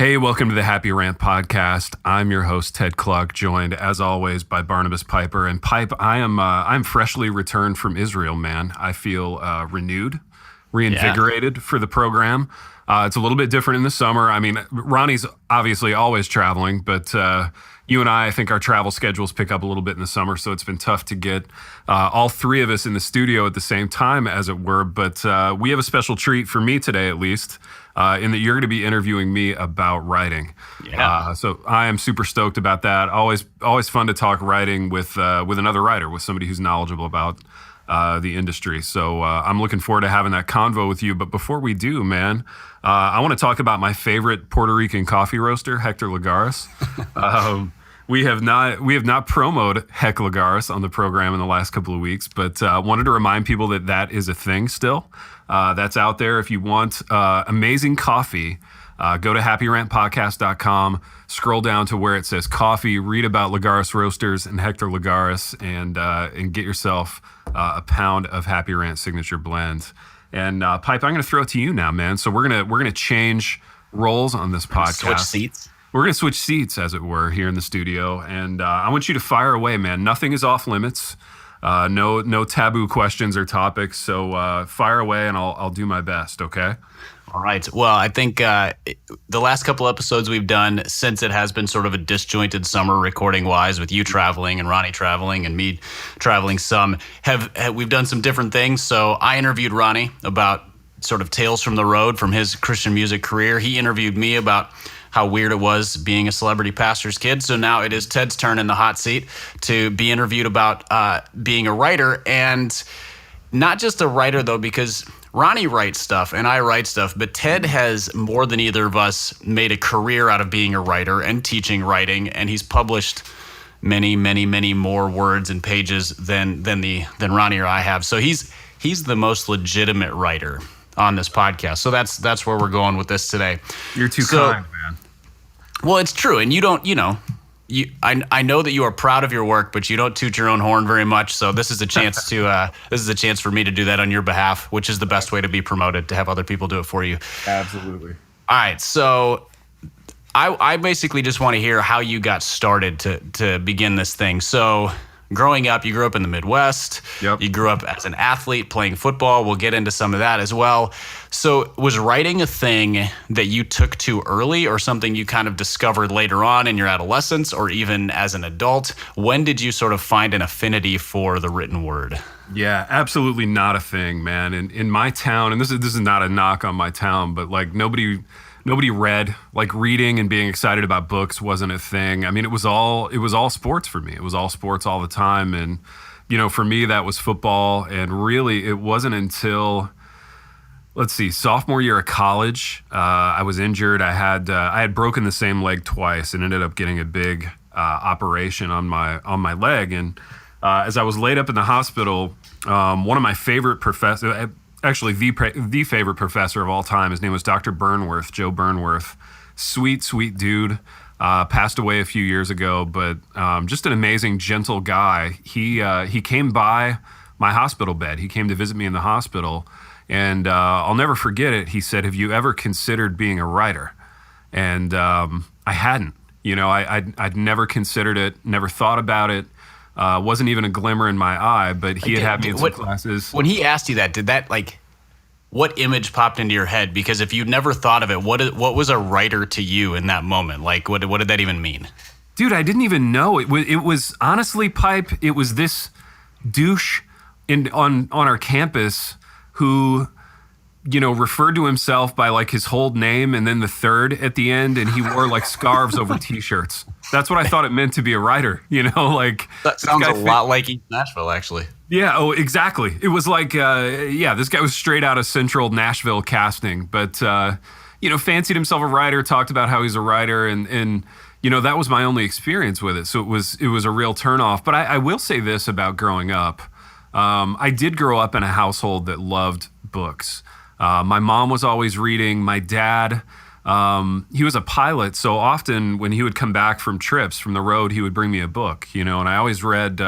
Hey, welcome to the Happy Rant podcast. I'm your host, Ted Kluck, joined as always by Barnabas Piper. And Pipe, I'm freshly returned from Israel, man. I feel renewed, reinvigorated for the program. It's a little bit different in the summer. I mean, Ronnie's obviously always traveling, but you and I think our travel schedules pick up a little bit in the summer, so it's been tough to get all three of us in the studio at the same time, as it were. But we have a special treat for me today, at least, in that you're going to be interviewing me about writing. Yeah. So I am super stoked about that. Always fun to talk writing with another writer, with somebody who's knowledgeable about the industry. So I'm looking forward to having that convo with you. But before we do, man, I want to talk about my favorite Puerto Rican coffee roaster, Hector Lagares. We have not promoted Hec Lagares on the program in the last couple of weeks, but wanted to remind people that is a thing still. That's out there. If you want amazing coffee, go to happyrantpodcast.com, scroll down to where it says coffee, read about Lagares Roasters and Hector Lagares, and get yourself a pound of Happy Rant signature blend. And Pipe, I'm going to throw it to you now, man. So we're gonna change roles on this podcast. Switch seats. We're going to switch seats, as it were, here in the studio. And I want you to fire away, man. Nothing is off limits. No taboo questions or topics. So fire away, and I'll do my best, okay? All right. Well, I think the last couple episodes we've done, since it has been sort of a disjointed summer recording-wise, with you traveling and Ronnie traveling and me traveling some, we've done some different things. So I interviewed Ronnie about sort of tales from the road from his Christian music career. He interviewed me about how weird it was being a celebrity pastor's kid. So now it is Ted's turn in the hot seat to be interviewed about being a writer, and not just a writer though, because Ronnie writes stuff and I write stuff, but Ted has more than either of us made a career out of being a writer and teaching writing, and he's published many, many, many more words and pages than Ronnie or I have. So he's the most legitimate writer on this podcast. So that's where we're going with this today. You're too kind, man. Well, it's true. And you don't, I know that you are proud of your work, but you don't toot your own horn very much. So this is a chance for me to do that on your behalf, which is the best way to be promoted, to have other people do it for you. Absolutely. All right. So I basically just want to hear how you got started to begin this thing. So growing up, you grew up in the Midwest. Yep. You grew up as an athlete playing football. We'll get into some of that as well. So was writing a thing that you took to early, or something you kind of discovered later on in your adolescence, or even as an adult? When did you sort of find an affinity for the written word? Yeah, absolutely not a thing, man. In my town, and this is not a knock on my town, but like nobody read. Like reading and being excited about books wasn't a thing. I mean, it was all sports for me. It was all sports all the time. And, for me, that was football. And really, it wasn't until, sophomore year of college, I was injured. I had broken the same leg twice and ended up getting a big operation on my leg. And as I was laid up in the hospital, one of my favorite professors, actually the favorite professor of all time, his name was Dr. Burnworth, Joe Burnworth. Sweet dude. Passed away a few years ago, but just an amazing, gentle guy. He came by my hospital bed. He came to visit me in the hospital, and I'll never forget it. He said, "Have you ever considered being a writer?" And I hadn't. I'd never considered it, never thought about it. Wasn't even a glimmer in my eye, but he had me in some classes. When he asked you that, did that what image popped into your head? Because if you'd never thought of it, what was a writer to you in that moment? Like, what did that even mean? Dude, I didn't even know. It was honestly, Pipe, it was this douche on our campus who, referred to himself by like his whole name and then the third at the end, and he wore like scarves over t-shirts. That's what I thought it meant to be a writer, like. That sounds a lot like East Nashville, actually. Yeah, oh, exactly. It was like, this guy was straight out of Central Nashville casting, but, fancied himself a writer, talked about how he's a writer, and that was my only experience with it. So it was a real turnoff. But I will say this about growing up. I did grow up in a household that loved books. My mom was always reading. My dad, he was a pilot, so often when he would come back from trips from the road, he would bring me a book, and I always read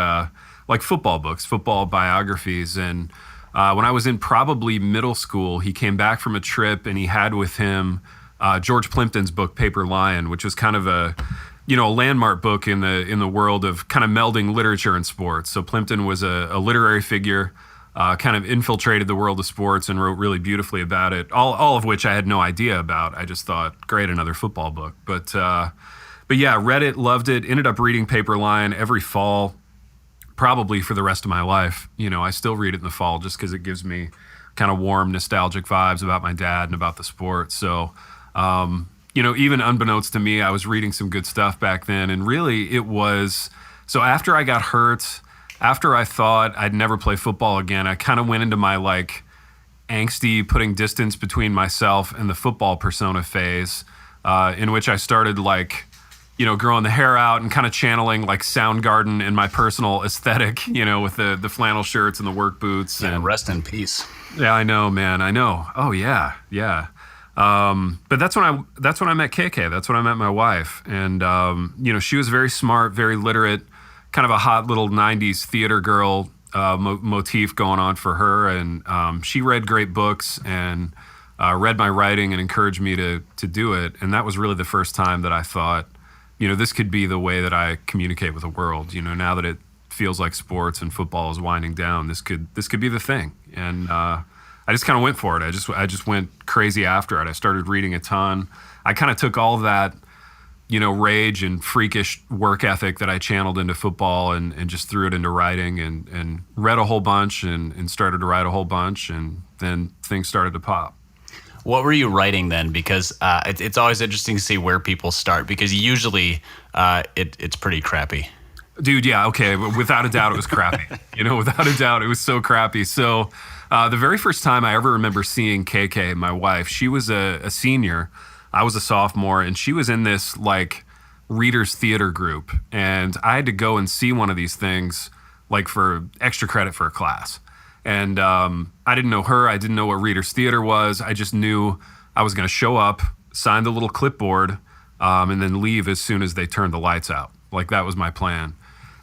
like football books, football biographies. And when I was in probably middle school, he came back from a trip and he had with him George Plimpton's book Paper Lion, which was kind of a landmark book in the world of kind of melding literature and sports. So Plimpton was a literary figure, kind of infiltrated the world of sports and wrote really beautifully about it. All of which I had no idea about. I just thought, great, another football book. But yeah, read it, loved it. Ended up reading Paper Lion every fall, probably for the rest of my life. I still read it in the fall just because it gives me kind of warm, nostalgic vibes about my dad and about the sport. So, even unbeknownst to me, I was reading some good stuff back then. And really it was, so after I got hurt, after I thought I'd never play football again, I kind of went into my like angsty putting distance between myself and the football persona phase, in which I started like, growing the hair out and kind of channeling like Soundgarden in my personal aesthetic, with the flannel shirts and the work boots. Yeah, and rest in peace. Yeah, I know, man. I know. Oh yeah. Yeah. But that's when I met KK. That's when I met my wife. And, she was very smart, very literate, kind of a hot little 90s theater girl motif going on for her. And she read great books and read my writing and encouraged me to do it. And that was really the first time that I thought, this could be the way that I communicate with the world. Now that it feels like sports and football is winding down, this could be the thing. And I just kind of went for it. I just went crazy after it. I started reading a ton. I kind of took all of that, rage and freakish work ethic that I channeled into football and just threw it into writing and read a whole bunch and started to write a whole bunch, and then things started to pop. What were you writing then? Because it's always interesting to see where people start, because usually it's pretty crappy. Dude, yeah, okay. Without a doubt, it was crappy. Without a doubt, it was so crappy. So the very first time I ever remember seeing KK, my wife, she was a senior. I was a sophomore, and she was in this like readers theater group. And I had to go and see one of these things like for extra credit for a class. And I didn't know her. I didn't know what readers theater was. I just knew I was going to show up, sign the little clipboard, and then leave as soon as they turned the lights out. Like that was my plan.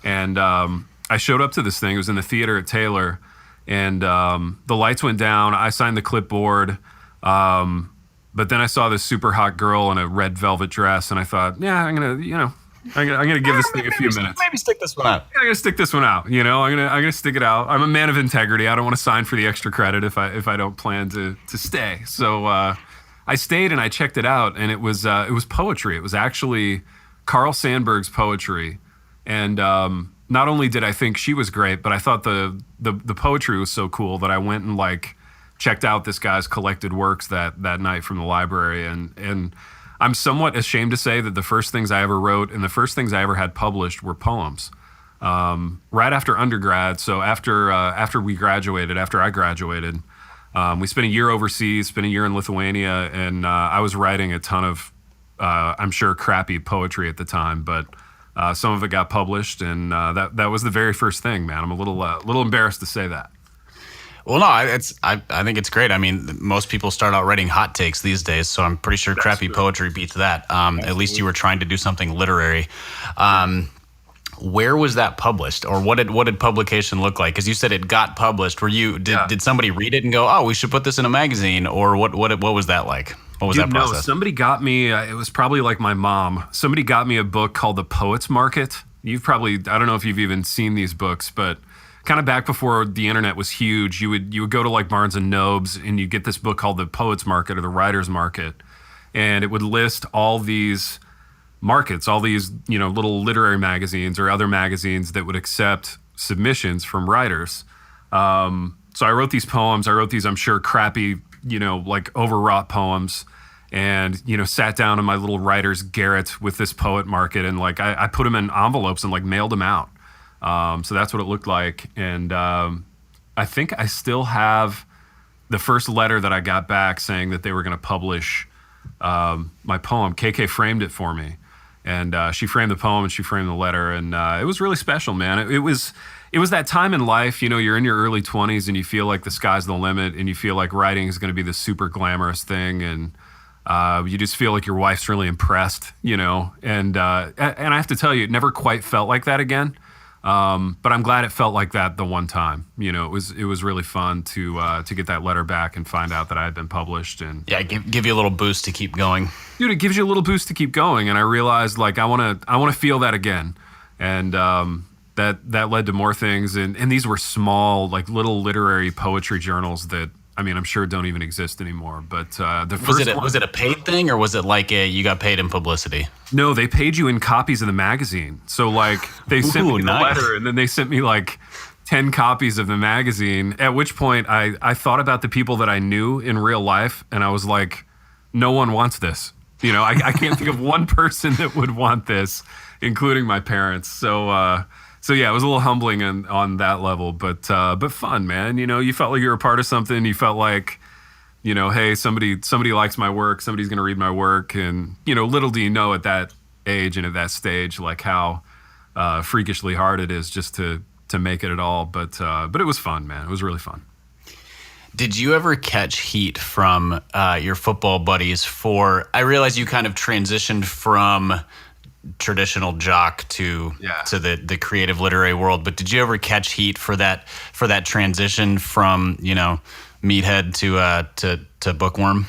And I showed up to this thing. It was in the theater at Taylor. And the lights went down. I signed the clipboard. But then I saw this super hot girl in a red velvet dress. And I thought, yeah, I'm going to give this thing a few minutes. Maybe stick this one out. Yeah, I'm going to stick this one out. I'm going to stick it out. I'm a man of integrity. I don't want to sign for the extra credit if I don't plan to stay. So I stayed and I checked it out. And it was poetry. It was actually Carl Sandburg's poetry. And not only did I think she was great, but I thought the poetry was so cool that I went and like checked out this guy's collected works that night from the library. And I'm somewhat ashamed to say that the first things I ever wrote and the first things I ever had published were poems. Right after undergrad, so after I graduated, we spent a year overseas, spent a year in Lithuania, and I was writing a ton of, I'm sure, crappy poetry at the time, but some of it got published, and that was the very first thing, man. I'm a little embarrassed to say that. Well, no, I think it's great. I mean, most people start out writing hot takes these days, so I'm pretty sure crappy poetry beats that. At least you were trying to do something literary. Where was that published, or what did publication look like? Because you said it got published. Did somebody read it and go, oh, we should put this in a magazine, or what was that like? What was that process? No, somebody got me, it was probably like my mom. Somebody got me a book called The Poets Market. I don't know if you've even seen these books, but kind of back before the internet was huge, you would go to like Barnes and Nobles and you get this book called The Poets Market or The Writers Market. And it would list all these markets, all these, little literary magazines or other magazines that would accept submissions from writers. So I wrote these poems. I wrote these, I'm sure, crappy, like overwrought poems, and, sat down in my little writer's garret with this poet market. And like, I put them in envelopes and like mailed them out. So that's what it looked like. And I think I still have the first letter that I got back saying that they were going to publish my poem. KK framed it for me. And she framed the poem and she framed the letter. And it was really special, man. It was that time in life, you're in your early 20s and you feel like the sky's the limit and you feel like writing is going to be this super glamorous thing. And you just feel like your wife's really impressed, And I have to tell you, it never quite felt like that again. But I'm glad it felt like that the one time. It was really fun to get that letter back and find out that I had been published. And Yeah, give you a little boost to keep going. dude, it gives you a little boost to keep going. And I realized like I want to feel that again. And that led to more things. And these were small, like little literary poetry journals that, I mean, I'm sure don't even exist anymore. But the first Was it a paid thing, or was it like you got paid in publicity? No, they paid you in copies of the magazine. So like they sent me the nice. letter, and then they sent me like 10 copies of the magazine. At which point I thought about the people that I knew in real life, and I was like, no one wants this. I can't think of one person that would want this, including my parents. So yeah, it was a little humbling on that level, but fun, man. You felt like you were a part of something. You felt like, hey, somebody likes my work. Somebody's going to read my work. And, little do you know at that age and at that stage, like how freakishly hard it is just to make it at all. But it was fun, man. It was really fun. Did you ever catch heat from your football buddies I realize you kind of transitioned from traditional jock to the creative literary world, but did you ever catch heat for that transition from meathead to bookworm?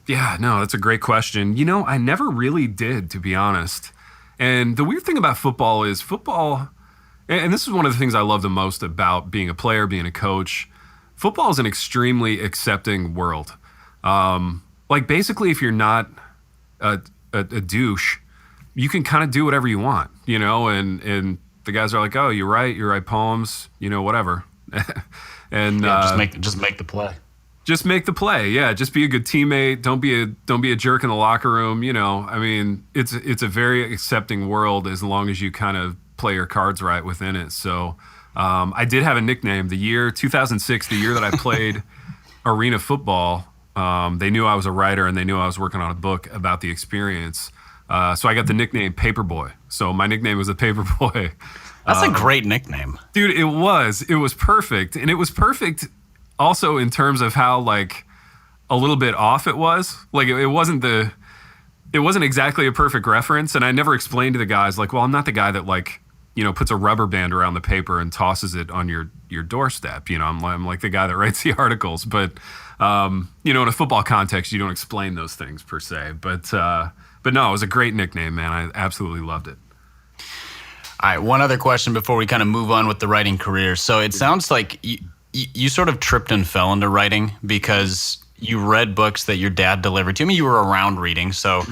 Yeah, no, that's a great question. I never really did, to be honest. And the weird thing about football is and this is one of the things I love the most about being a player, being a coach. Football is an extremely accepting world. Like basically, if you're not a douche, you can kind of do whatever you want, and the guys are like, oh, you write poems, whatever. And just make the play. Just make the play. Yeah. Just be a good teammate. Don't be a jerk in the locker room. I mean, it's a very accepting world as long as you kind of play your cards right within it. So, I did have a nickname. The year 2006, the year that I played arena football, they knew I was a writer and they knew I was working on a book about the experience. So I got the nickname Paperboy. So my nickname was the Paperboy. That's a great nickname. Dude, it was perfect. And it was perfect also in terms of how like a little bit off it was. Like it wasn't exactly a perfect reference. And I never explained to the guys like, well, I'm not the guy that like, puts a rubber band around the paper and tosses it on your doorstep. I'm like the guy that writes the articles. But, in a football context, you don't explain those things per se. But no, it was a great nickname, man. I absolutely loved it. All right, one other question before we kind of move on with the writing career. So it sounds like you sort of tripped and fell into writing because you read books that your dad delivered to you. I mean, you were around reading, so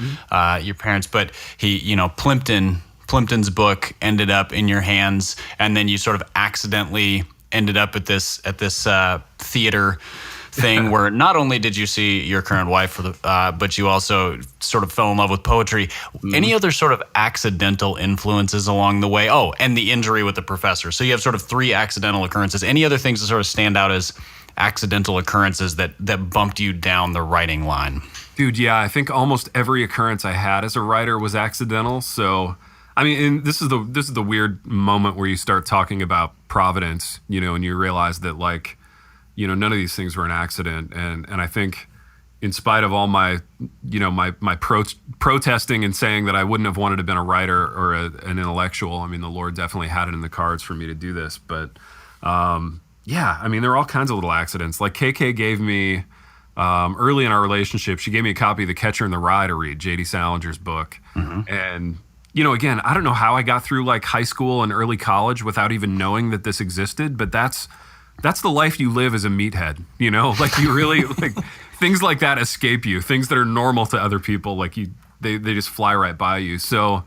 your parents, but Plimpton's book ended up in your hands, and then you sort of accidentally ended up at this theater thing where not only did you see your current wife but you also sort of fell in love with poetry. Any other sort of accidental influences along the way? Oh, and the injury with the professor. So you have sort of 3 accidental occurrences. Any other things that sort of stand out as accidental occurrences that bumped you down the writing line? Dude, yeah, I think almost every occurrence I had as a writer was accidental. So, I mean, and this is the weird moment where you start talking about providence, and you realize that like, none of these things were an accident. And I think in spite of all my protesting and saying that I wouldn't have wanted to have been a writer or an intellectual, I mean, the Lord definitely had it in the cards for me to do this. But yeah, I mean, there are all kinds of little accidents. Like KK gave me, early in our relationship, she gave me a copy of The Catcher in the Rye to read, J.D. Salinger's book. And, again, I don't know how I got through like high school and early college without even knowing that this existed, but that's the life you live as a meathead, like you really like things like that escape you, things that are normal to other people. Like they just fly right by you. So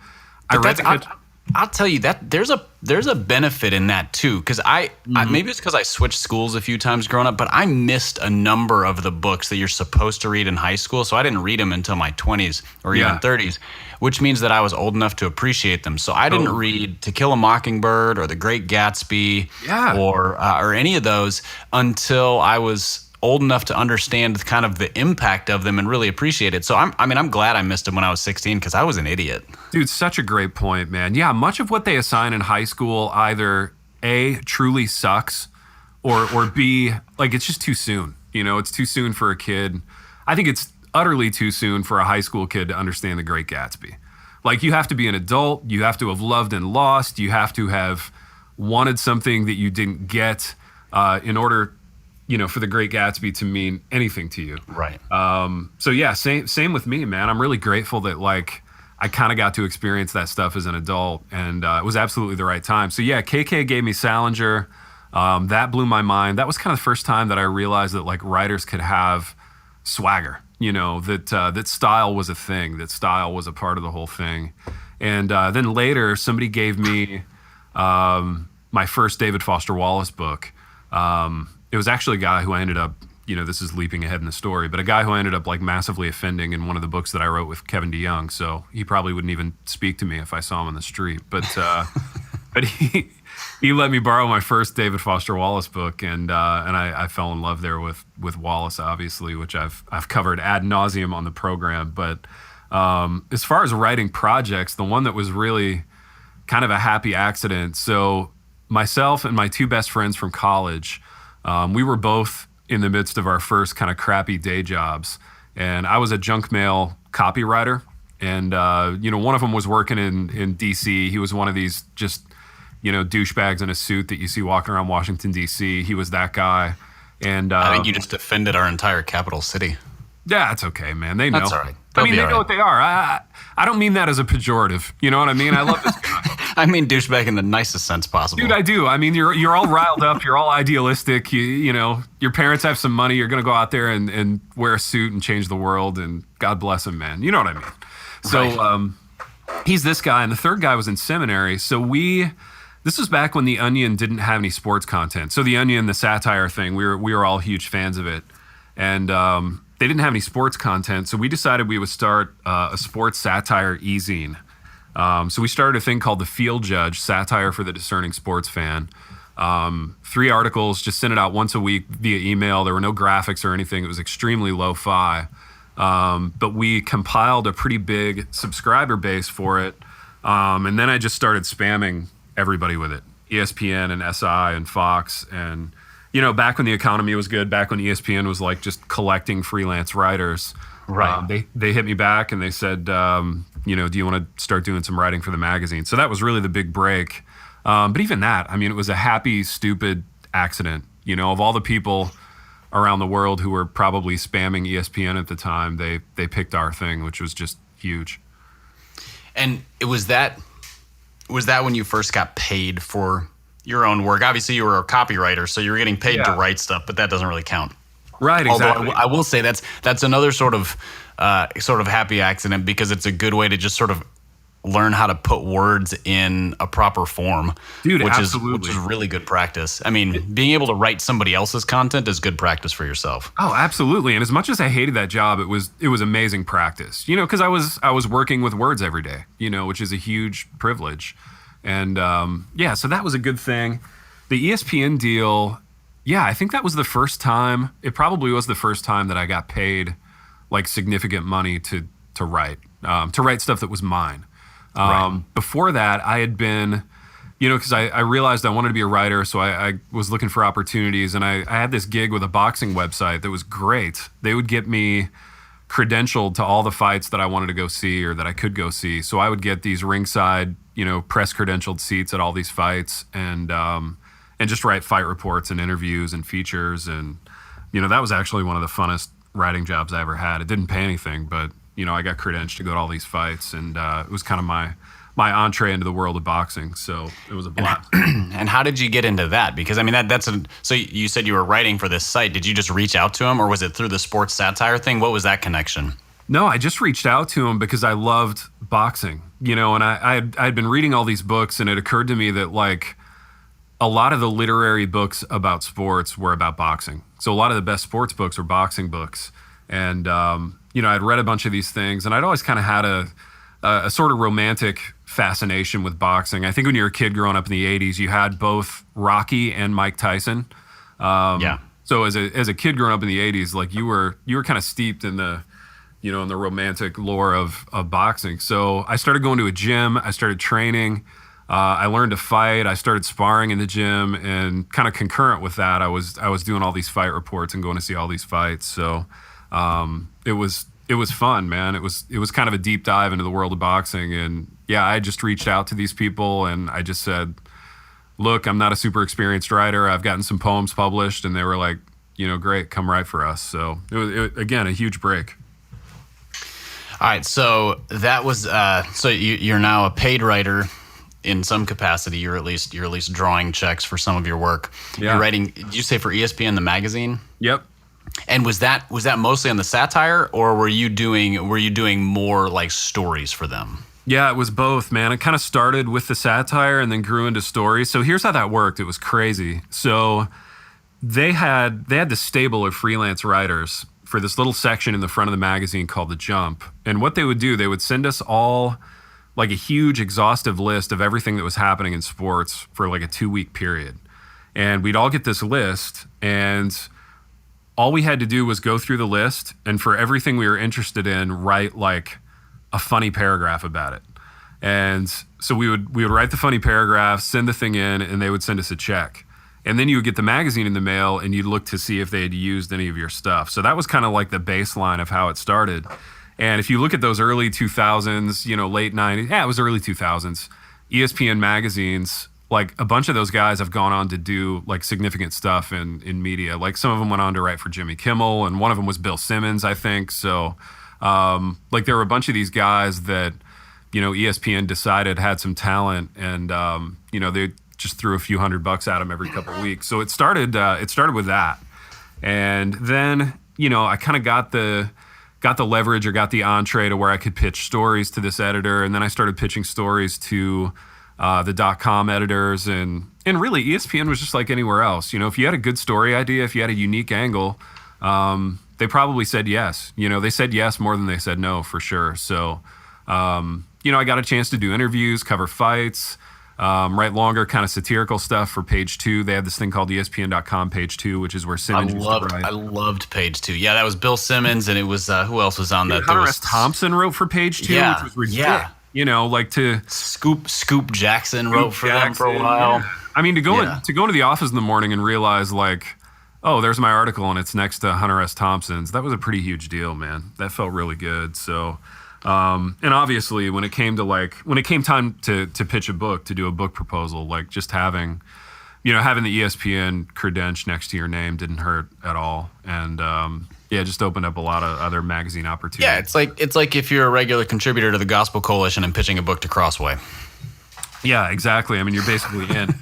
I'll tell you that there's a benefit in that too. Cause I maybe it's cause I switched schools a few times growing up, but I missed a number of the books that you're supposed to read in high school. So I didn't read them until my 20s or even 30s, which means that I was old enough to appreciate them. So I didn't read To Kill a Mockingbird or The Great Gatsby or any of those until I was old enough to understand kind of the impact of them and really appreciate it. So I'm glad I missed them when I was 16 because I was an idiot. Dude, such a great point, man. Yeah, much of what they assign in high school either A, truly sucks, or B, like it's just too soon. It's too soon for a kid. I think it's utterly too soon for a high school kid to understand The Great Gatsby. Like you have to be an adult, you have to have loved and lost, you have to have wanted something that you didn't get in order, for The Great Gatsby to mean anything to you. Right. So yeah, same with me, man. I'm really grateful that like I kind of got to experience that stuff as an adult, and it was absolutely the right time. So yeah, KK gave me Salinger. That blew my mind. That was kind of the first time that I realized that like writers could have swagger. That style was a thing. That style was a part of the whole thing. And then later, somebody gave me my first David Foster Wallace book. It was actually a guy who I ended up, this is leaping ahead in the story, but a guy who I ended up like massively offending in one of the books that I wrote with Kevin DeYoung. So he probably wouldn't even speak to me if I saw him on the street. But he let me borrow my first David Foster Wallace book, and I fell in love there with Wallace, obviously, which I've covered ad nauseum on the program. But as far as writing projects, the one that was really kind of a happy accident. So myself and my two best friends from college, we were both in the midst of our first kind of crappy day jobs. And I was a junk mail copywriter. And, one of them was working in DC. He was one of these just, douchebags in a suit that you see walking around Washington, DC. He was that guy. And I think you just offended our entire capital city. Yeah, it's okay, man. They know. That's all right. They know what they are. I don't mean that as a pejorative. You know what I mean? I love this guy. I mean douchebag in the nicest sense possible. Dude, I do. I mean, you're all riled up. You're all idealistic. Your parents have some money. You're going to go out there and wear a suit and change the world. And God bless him, man. You know what I mean? So Right. He's this guy. And the third guy was in seminary. So this was back when The Onion didn't have any sports content. So The Onion, the satire thing, we were all huge fans of it. And they didn't have any sports content. So we decided we would start a sports satire e-zine. So we started a thing called The Field Judge, satire for the discerning sports fan. 3 articles, just sent it out once a week via email. There were no graphics or anything. It was extremely lo-fi. But we compiled a pretty big subscriber base for it. And then I just started spamming everybody with it. ESPN and SI and Fox. And, back when the economy was good, back when ESPN was like just collecting freelance writers. Right. They hit me back and they said, do you want to start doing some writing for the magazine? So that was really the big break. But even that, I mean, it was a happy, stupid accident. Of all the people around the world who were probably spamming ESPN at the time, they picked our thing, which was just huge. And was that when you first got paid for your own work? Obviously, you were a copywriter, so you were getting paid to write stuff, but that doesn't really count. Right, exactly. Although I will say that's another sort of happy accident, because it's a good way to just sort of learn how to put words in a proper form, dude. which Absolutely. is really good practice. I mean, being able to write somebody else's content is good practice for yourself. Oh, absolutely. And as much as I hated that job, it was amazing practice. Because I was working with words every day. Which is a huge privilege. And so that was a good thing. The ESPN deal. Yeah, I think that was the first time. It probably was the first time that I got paid like significant money to write stuff that was mine. Right. Before that, I had been, because I realized I wanted to be a writer, so I was looking for opportunities, and I had this gig with a boxing website that was great. They would get me credentialed to all the fights that I wanted to go see or that I could go see. So I would get these ringside, press credentialed seats at all these fights, and just write fight reports and interviews and features. And, that was actually one of the funnest writing jobs I ever had. It didn't pay anything, but, I got credentialed to go to all these fights, and it was kind of my entree into the world of boxing. So it was a blast. And how did you get into that? Because, I mean, so you said you were writing for this site. Did you just reach out to him, or was it through the sports satire thing? What was that connection? No, I just reached out to him because I loved boxing, and I'd been reading all these books, and it occurred to me that like a lot of the literary books about sports were about boxing. So a lot of the best sports books were boxing books. And, I'd read a bunch of these things, and I'd always kind of had a sort of romantic fascination with boxing. I think when you were a kid growing up in the 80s, you had both Rocky and Mike Tyson. Yeah. So as a kid growing up in the 80s, like you were kind of steeped in the, in the romantic lore of boxing. So I started going to a gym. I started training. I learned to fight. I started sparring in the gym, and kind of concurrent with that, I was doing all these fight reports and going to see all these fights. So it was fun, man. It was kind of a deep dive into the world of boxing, and yeah, I just reached out to these people, and I just said, look, I'm not a super experienced writer. I've gotten some poems published, and they were like, great, come write for us. So it was again, a huge break. All right, so that was so you're now a paid writer in some capacity. You're at least drawing checks for some of your work. Yeah. You're writing. Did you say for ESPN the magazine? Yep. And was that mostly on the satire, or were you doing more like stories for them? Yeah, it was both, man. It kind of started with the satire and then grew into stories. So here's how that worked. It was crazy. So they had this stable of freelance writers for this little section in the front of the magazine called The Jump. And what they would do, they would send us all like a huge exhaustive list of everything that was happening in sports for like a 2-week period. And we'd all get this list, and all we had to do was go through the list, and for everything we were interested in, write like a funny paragraph about it. And so we would write the funny paragraph, send the thing in, and they would send us a check. And then you would get the magazine in the mail, and you'd look to see if they had used any of your stuff. So that was kind of like the baseline of how it started. And if you look at those early 2000s, late 90s, it was early 2000s, ESPN magazines, like a bunch of those guys have gone on to do like significant stuff in media. Like some of them went on to write for Jimmy Kimmel, and one of them was Bill Simmons, I think. So like there were a bunch of these guys that, ESPN decided had some talent, and, they just threw a few $100 at them every couple of weeks. So it started with that. And then, I kind of got the leverage or got the entree to where I could pitch stories to this editor. And then I started pitching stories to the .com editors, and really ESPN was just like anywhere else. If you had a good story idea, if you had a unique angle, they probably said yes. They said yes more than they said no, for sure. So, I got a chance to do interviews, cover fights, write longer kind of satirical stuff for Page 2. They had this thing called ESPN.com Page 2, which is where Simmons used to write. I loved Page 2. Yeah, that was Bill Simmons, and it was, who else was on that? Hunter S. Thompson wrote for Page 2, which was ridiculous. Yeah. Like to... Scoop Jackson wrote for them for a while. Yeah. I mean, to go into the office in the morning and realize like, oh, there's my article and it's next to Hunter S. Thompson's, that was a pretty huge deal, man. That felt really good. So... and obviously when it came time to pitch a book, to do a book proposal, like just having the ESPN credential next to your name didn't hurt at all. And, it just opened up a lot of other magazine opportunities. Yeah. It's like if you're a regular contributor to the Gospel Coalition and pitching a book to Crossway. Yeah, exactly. I mean, you're basically in,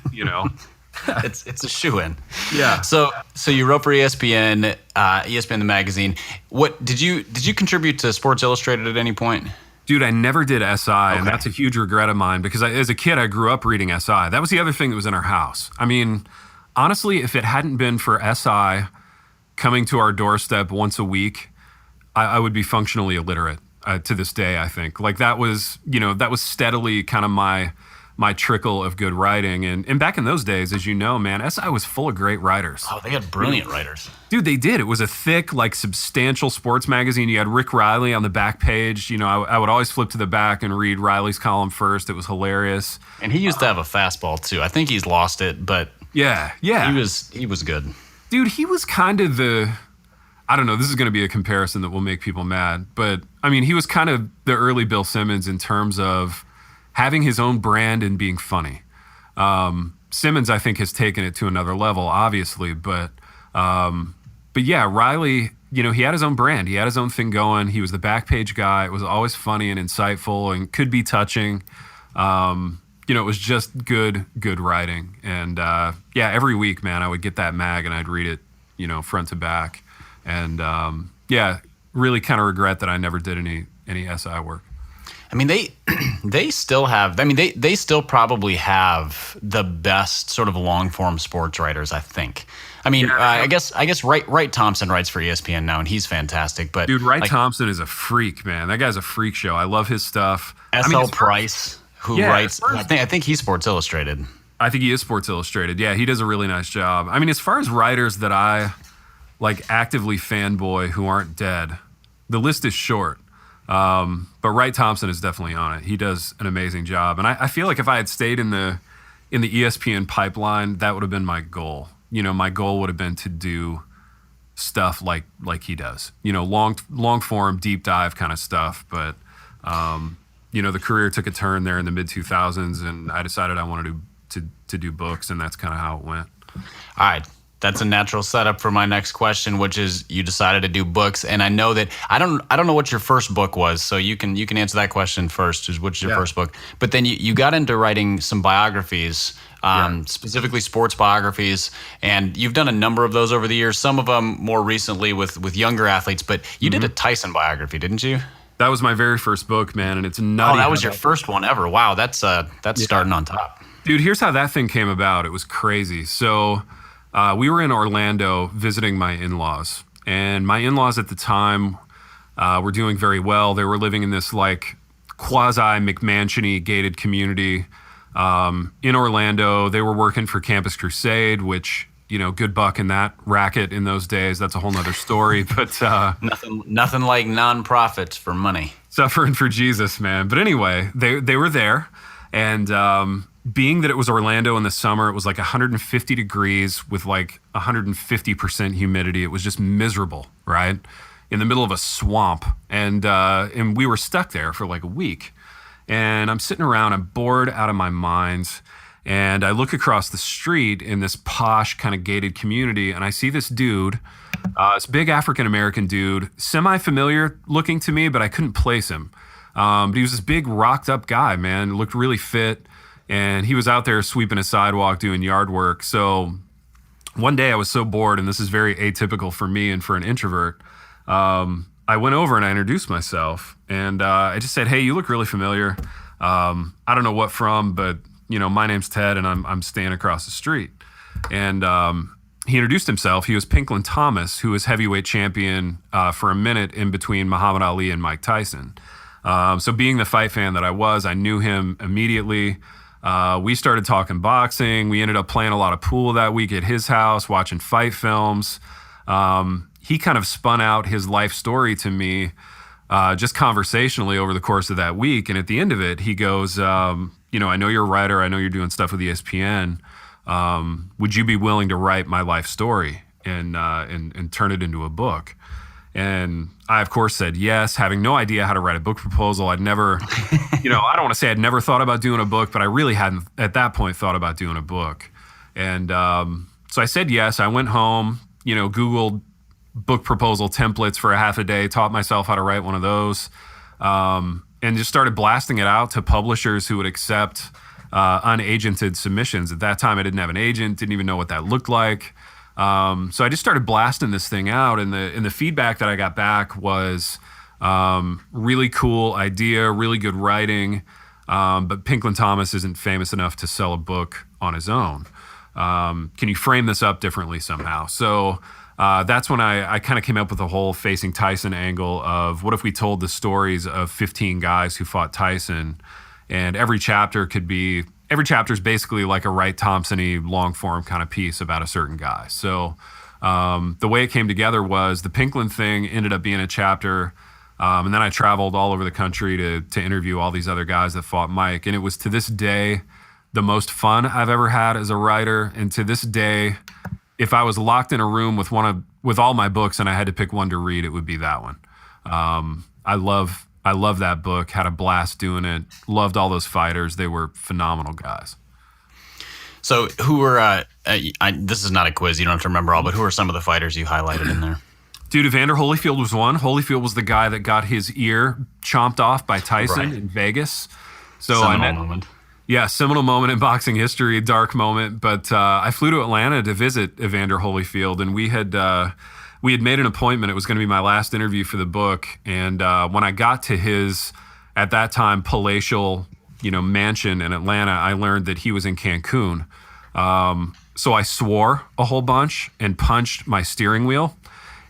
It's a shoo-in. Yeah. So you wrote for ESPN, ESPN the magazine. What did you contribute to Sports Illustrated at any point? Dude, I never did SI, and that's a huge regret of mine because as a kid I grew up reading SI. That was the other thing that was in our house. I mean, honestly, if it hadn't been for SI coming to our doorstep once a week, I would be functionally illiterate to this day, I think. Like that was steadily kind of my trickle of good writing. And back in those days, as you know, man, SI was full of great writers. Oh, they had brilliant writers. Dude, they did. It was a thick, like substantial sports magazine. You had Rick Riley on the back page. I would always flip to the back and read Riley's column first. It was hilarious. And he used to have a fastball too. I think he's lost it, but yeah. He was good. Dude, he was kind of I don't know, this is going to be a comparison that will make people mad, but I mean, he was kind of the early Bill Simmons in terms of having his own brand and being funny. Simmons, I think, has taken it to another level, obviously, but yeah, Riley, he had his own brand. He had his own thing going. He was the back page guy. It was always funny and insightful and could be touching. It was just good writing. And every week, man, I would get that mag and I'd read it, front to back. And really kind of regret that I never did any SI work. I mean, they still have. I mean, they still probably have the best sort of long form sports writers, I think. I mean, I guess Wright Thompson writes for ESPN now, and he's fantastic. But dude, Wright Thompson is a freak, man. That guy's a freak show. I love his stuff. S.L. Price, who writes, I think he's Sports Illustrated. I think he is Sports Illustrated. Yeah, he does a really nice job. I mean, as far as writers that I like actively fanboy who aren't dead, the list is short. But Wright Thompson is definitely on it. He does an amazing job. And I feel like if I had stayed in the ESPN pipeline, that would have been my goal. My goal would have been to do stuff like he does, long form, deep dive kind of stuff. But, the career took a turn there in the mid 2000s and I decided I wanted to do books, and that's kind of how it went. All right. That's a natural setup for my next question, which is you decided to do books, and I know that I don't know what your first book was, so you can answer that question first. Is what's your first book? But then you got into writing some biographies, specifically sports biographies, and you've done a number of those over the years. Some of them more recently with younger athletes, but you did a Tyson biography, didn't you? That was my very first book, man, and it's nutty. Oh, that was your first one ever. Wow, that's starting on top. Dude, here's how that thing came about. It was crazy. So we were in Orlando visiting my in-laws, and my in-laws at the time were doing very well. They were living in this like quasi-McMansion-y gated community in Orlando. They were working for Campus Crusade, which, you know, good buck in that racket in those days. That's a whole nother story. But nothing like nonprofits for money. Suffering for Jesus, man. But anyway, they were there, and being that it was Orlando in the summer, it was like 150 degrees with like 150% humidity. It was just miserable, right? In the middle of a swamp. And we were stuck there for like a week. And I'm sitting around, I'm bored out of my mind. And I look across the street in this posh kind of gated community, and I see this dude, this big African-American dude, semi-familiar looking to me, but I couldn't place him. But he was this big rocked up guy, man, looked really fit. And he was out there sweeping a sidewalk, doing yard work. So one day I was so bored, and this is very atypical for me and for an introvert. I went over and I introduced myself, and I just said, "Hey, you look really familiar. I don't know what from, but you know, my name's Ted, and I'm staying across the street." And he introduced himself. He was Pinklin Thomas, who was heavyweight champion for a minute in between Muhammad Ali and Mike Tyson. So being the fight fan that I was, I knew him immediately. We started talking boxing. We ended up playing a lot of pool that week at his house, watching fight films. He kind of spun out his life story to me just conversationally over the course of that week. And at the end of it, he goes, you know, I know you're a writer. I know you're doing stuff with ESPN. Would you be willing to write my life story and turn it into a book? And I, of course, said yes, having no idea how to write a book proposal. I'd never, you know, I don't want to say I'd never thought about doing a book, but I really hadn't at that point thought about doing a book. And so I said yes. I went home, you know, Googled book proposal templates for a half a day, taught myself how to write one of those, and just started blasting it out to publishers who would accept unagented submissions. At that time, I didn't have an agent, didn't even know what that looked like. So I just started blasting this thing out, and the feedback that I got back was really cool idea, really good writing, but Pinklin Thomas isn't famous enough to sell a book on his own. Can you frame this up differently somehow? So that's when I kind of came up with the whole Facing Tyson angle of what if we told the stories of 15 guys who fought Tyson, and every chapter is basically like a Wright Thompson-y long form kind of piece about a certain guy. So the way it came together was the Pinklin thing ended up being a chapter, and then I traveled all over the country to interview all these other guys that fought Mike, and it was to this day the most fun I've ever had as a writer. And to this day, if I was locked in a room with all my books and I had to pick one to read, it would be that one. I love that book, had a blast doing it, loved all those fighters. They were phenomenal guys. So who were, this is not a quiz, you don't have to remember all, but who are some of the fighters you highlighted in there? Dude, Evander Holyfield was one. Holyfield was the guy that got his ear chomped off by Tyson in Vegas. So seminal moment. Yeah, seminal moment in boxing history, dark moment. But I flew to Atlanta to visit Evander Holyfield, and we had made an appointment. It was going to be my last interview for the book. And when I got to his, at that time, palatial, mansion in Atlanta, I learned that he was in Cancun. So I swore a whole bunch and punched my steering wheel,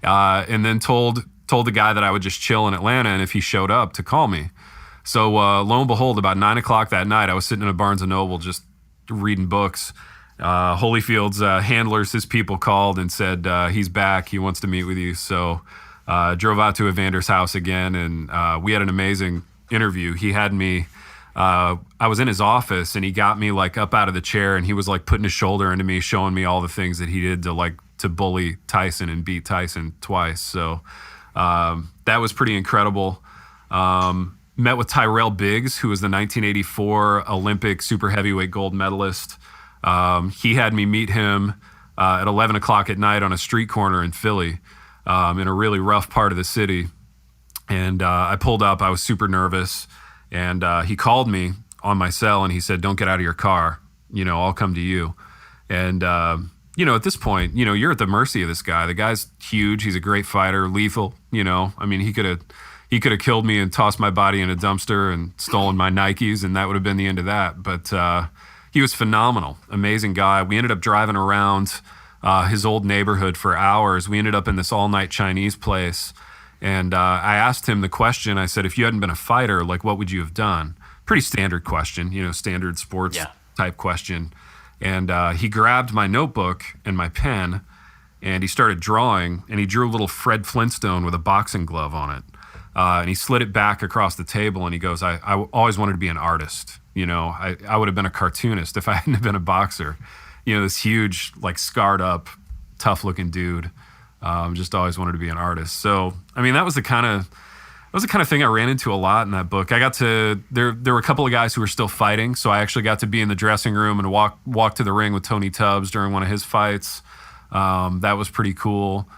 and then told the guy that I would just chill in Atlanta, and if he showed up, to call me. So lo and behold, about 9 o'clock that night, I was sitting in a Barnes & Noble just reading books. Holyfield's handlers, his people, called and said, he's back. He wants to meet with you. So drove out to Evander's house again, and we had an amazing interview. He had me, I was in his office, and he got me up out of the chair, and he was putting his shoulder into me, showing me all the things that he did to bully Tyson and beat Tyson twice. So that was pretty incredible. Met with Tyrell Biggs, who was the 1984 Olympic super heavyweight gold medalist. He had me meet him at 11 o'clock at night on a street corner in Philly, in a really rough part of the city. And I pulled up. I was super nervous. And he called me on my cell and he said, "Don't get out of your car. I'll come to you." And, at this point, you're at the mercy of this guy. The guy's huge. He's a great fighter, lethal. I mean, he could have killed me and tossed my body in a dumpster and stolen my Nikes, and that would have been the end of that. But he was phenomenal, amazing guy. We ended up driving around his old neighborhood for hours. We ended up in this all-night Chinese place. And I asked him the question. I said, if you hadn't been a fighter, like, what would you have done? Pretty standard question, standard sports type question. And he grabbed my notebook and my pen, and he started drawing, and he drew a little Fred Flintstone with a boxing glove on it. And he slid it back across the table, and he goes, I always wanted to be an artist. I would have been a cartoonist if I hadn't been a boxer. This huge, like, scarred up, tough looking dude. Just always wanted to be an artist. So, I mean, that was the kind of thing I ran into a lot in that book. There were a couple of guys who were still fighting. So I actually got to be in the dressing room and walk to the ring with Tony Tubbs during one of his fights. That was pretty cool.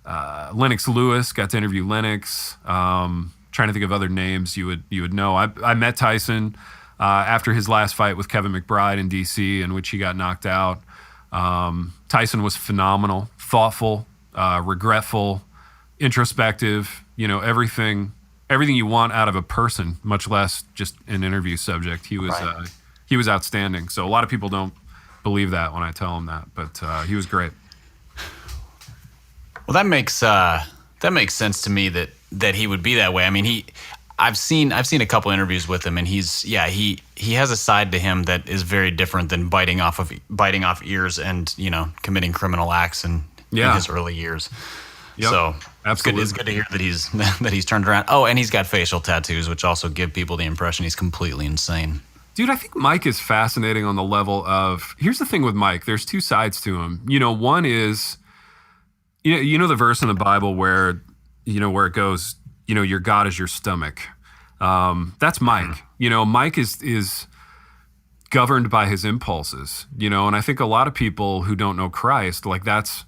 Lennox Lewis, got to interview Lennox. Trying to think of other names you would know. I met Tyson after his last fight with Kevin McBride in DC, in which he got knocked out. Tyson was phenomenal, thoughtful, regretful, introspective, everything you want out of a person, much less just an interview subject. He was outstanding. So a lot of people don't believe that when I tell them that, but he was great. Well, that makes sense to me that he would be that way. I mean, I've seen a couple interviews with him, and he has a side to him that is very different than biting off ears and committing criminal acts in his early years. Yep, so absolutely. It's good to hear that he's turned around. Oh, and he's got facial tattoos, which also give people the impression he's completely insane. Dude, I think Mike is fascinating on the level of, here's the thing with Mike, there's two sides to him. One is, the verse in the Bible where it goes, your God is your stomach. That's Mike. Mike is governed by his impulses, and I think a lot of people who don't know Christ, like that's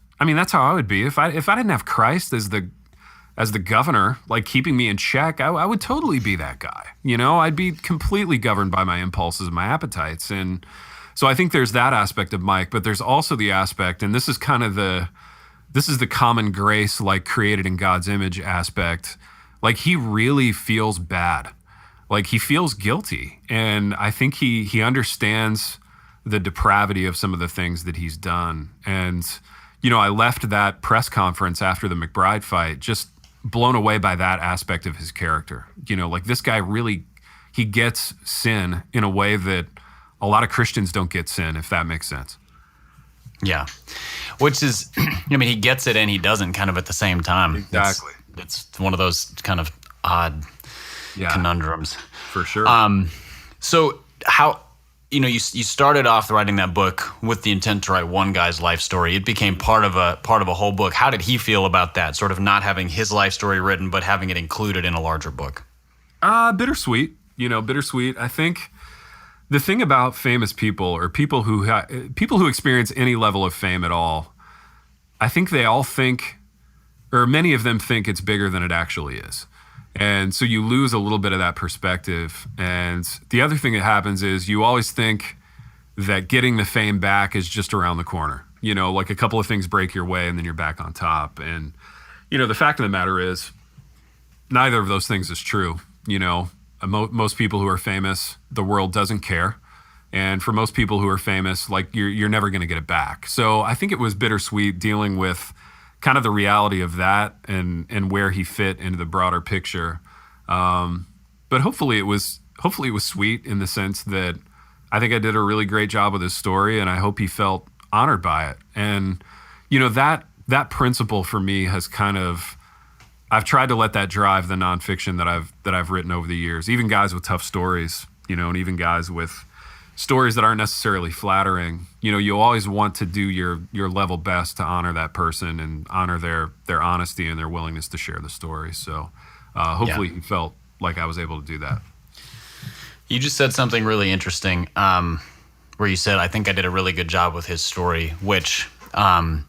how I would be. If I didn't have Christ as the governor, like keeping me in check, I would totally be that guy. I'd be completely governed by my impulses and my appetites. And so I think there's that aspect of Mike, but there's also the aspect, and this is the common grace, like created in God's image aspect. Like he really feels bad. Like he feels guilty. And I think he understands the depravity of some of the things that he's done. And, I left that press conference after the McBride fight just blown away by that aspect of his character. Like this guy really, he gets sin in a way that a lot of Christians don't get sin, if that makes sense. Yeah. Which is, he gets it and he doesn't kind of at the same time. Exactly. It's one of those kind of odd conundrums. For sure. So how, you started off writing that book with the intent to write one guy's life story. It became part of a whole book. How did he feel about that? Sort of not having his life story written, but having it included in a larger book? Bittersweet, bittersweet. I think the thing about famous people or people who experience any level of fame at all, I think they all think, or many of them think it's bigger than it actually is. And so you lose a little bit of that perspective. And the other thing that happens is you always think that getting the fame back is just around the corner. Like a couple of things break your way and then you're back on top. And, the fact of the matter is neither of those things is true. Most people who are famous, the world doesn't care. And for most people who are famous, like you're never going to get it back. So I think it was bittersweet dealing with kind of the reality of that and where he fit into the broader picture. But hopefully it was sweet in the sense that I think I did a really great job with his story, and I hope he felt honored by it. And, that principle for me has kind of, I've tried to let that drive the nonfiction that I've written over the years, even guys with tough stories, and even guys with stories that aren't necessarily flattering. You always want to do your level best to honor that person and honor their honesty and their willingness to share the story. So hopefully he felt like I was able to do that. You just said something really interesting, where you said, I think I did a really good job with his story, which I'm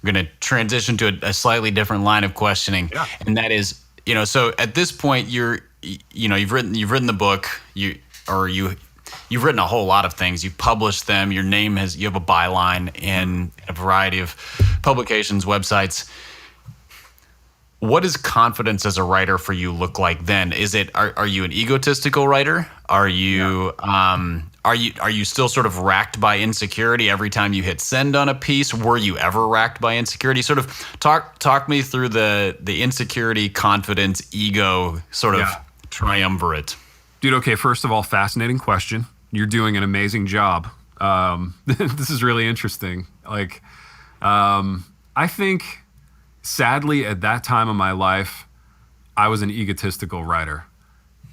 going to transition to a slightly different line of questioning. Yeah. And that is, so at this point you've written the book, you've written a whole lot of things. You've published them. You have a byline in a variety of publications, websites. What does confidence as a writer for you look like then? Are you an egotistical writer? Are you still sort of racked by insecurity every time you hit send on a piece? Were you ever racked by insecurity? Sort of talk me through the insecurity, confidence, ego sort of triumvirate. Dude, okay, first of all, fascinating question. You're doing an amazing job. This is really interesting. I think, sadly, at that time of my life, I was an egotistical writer.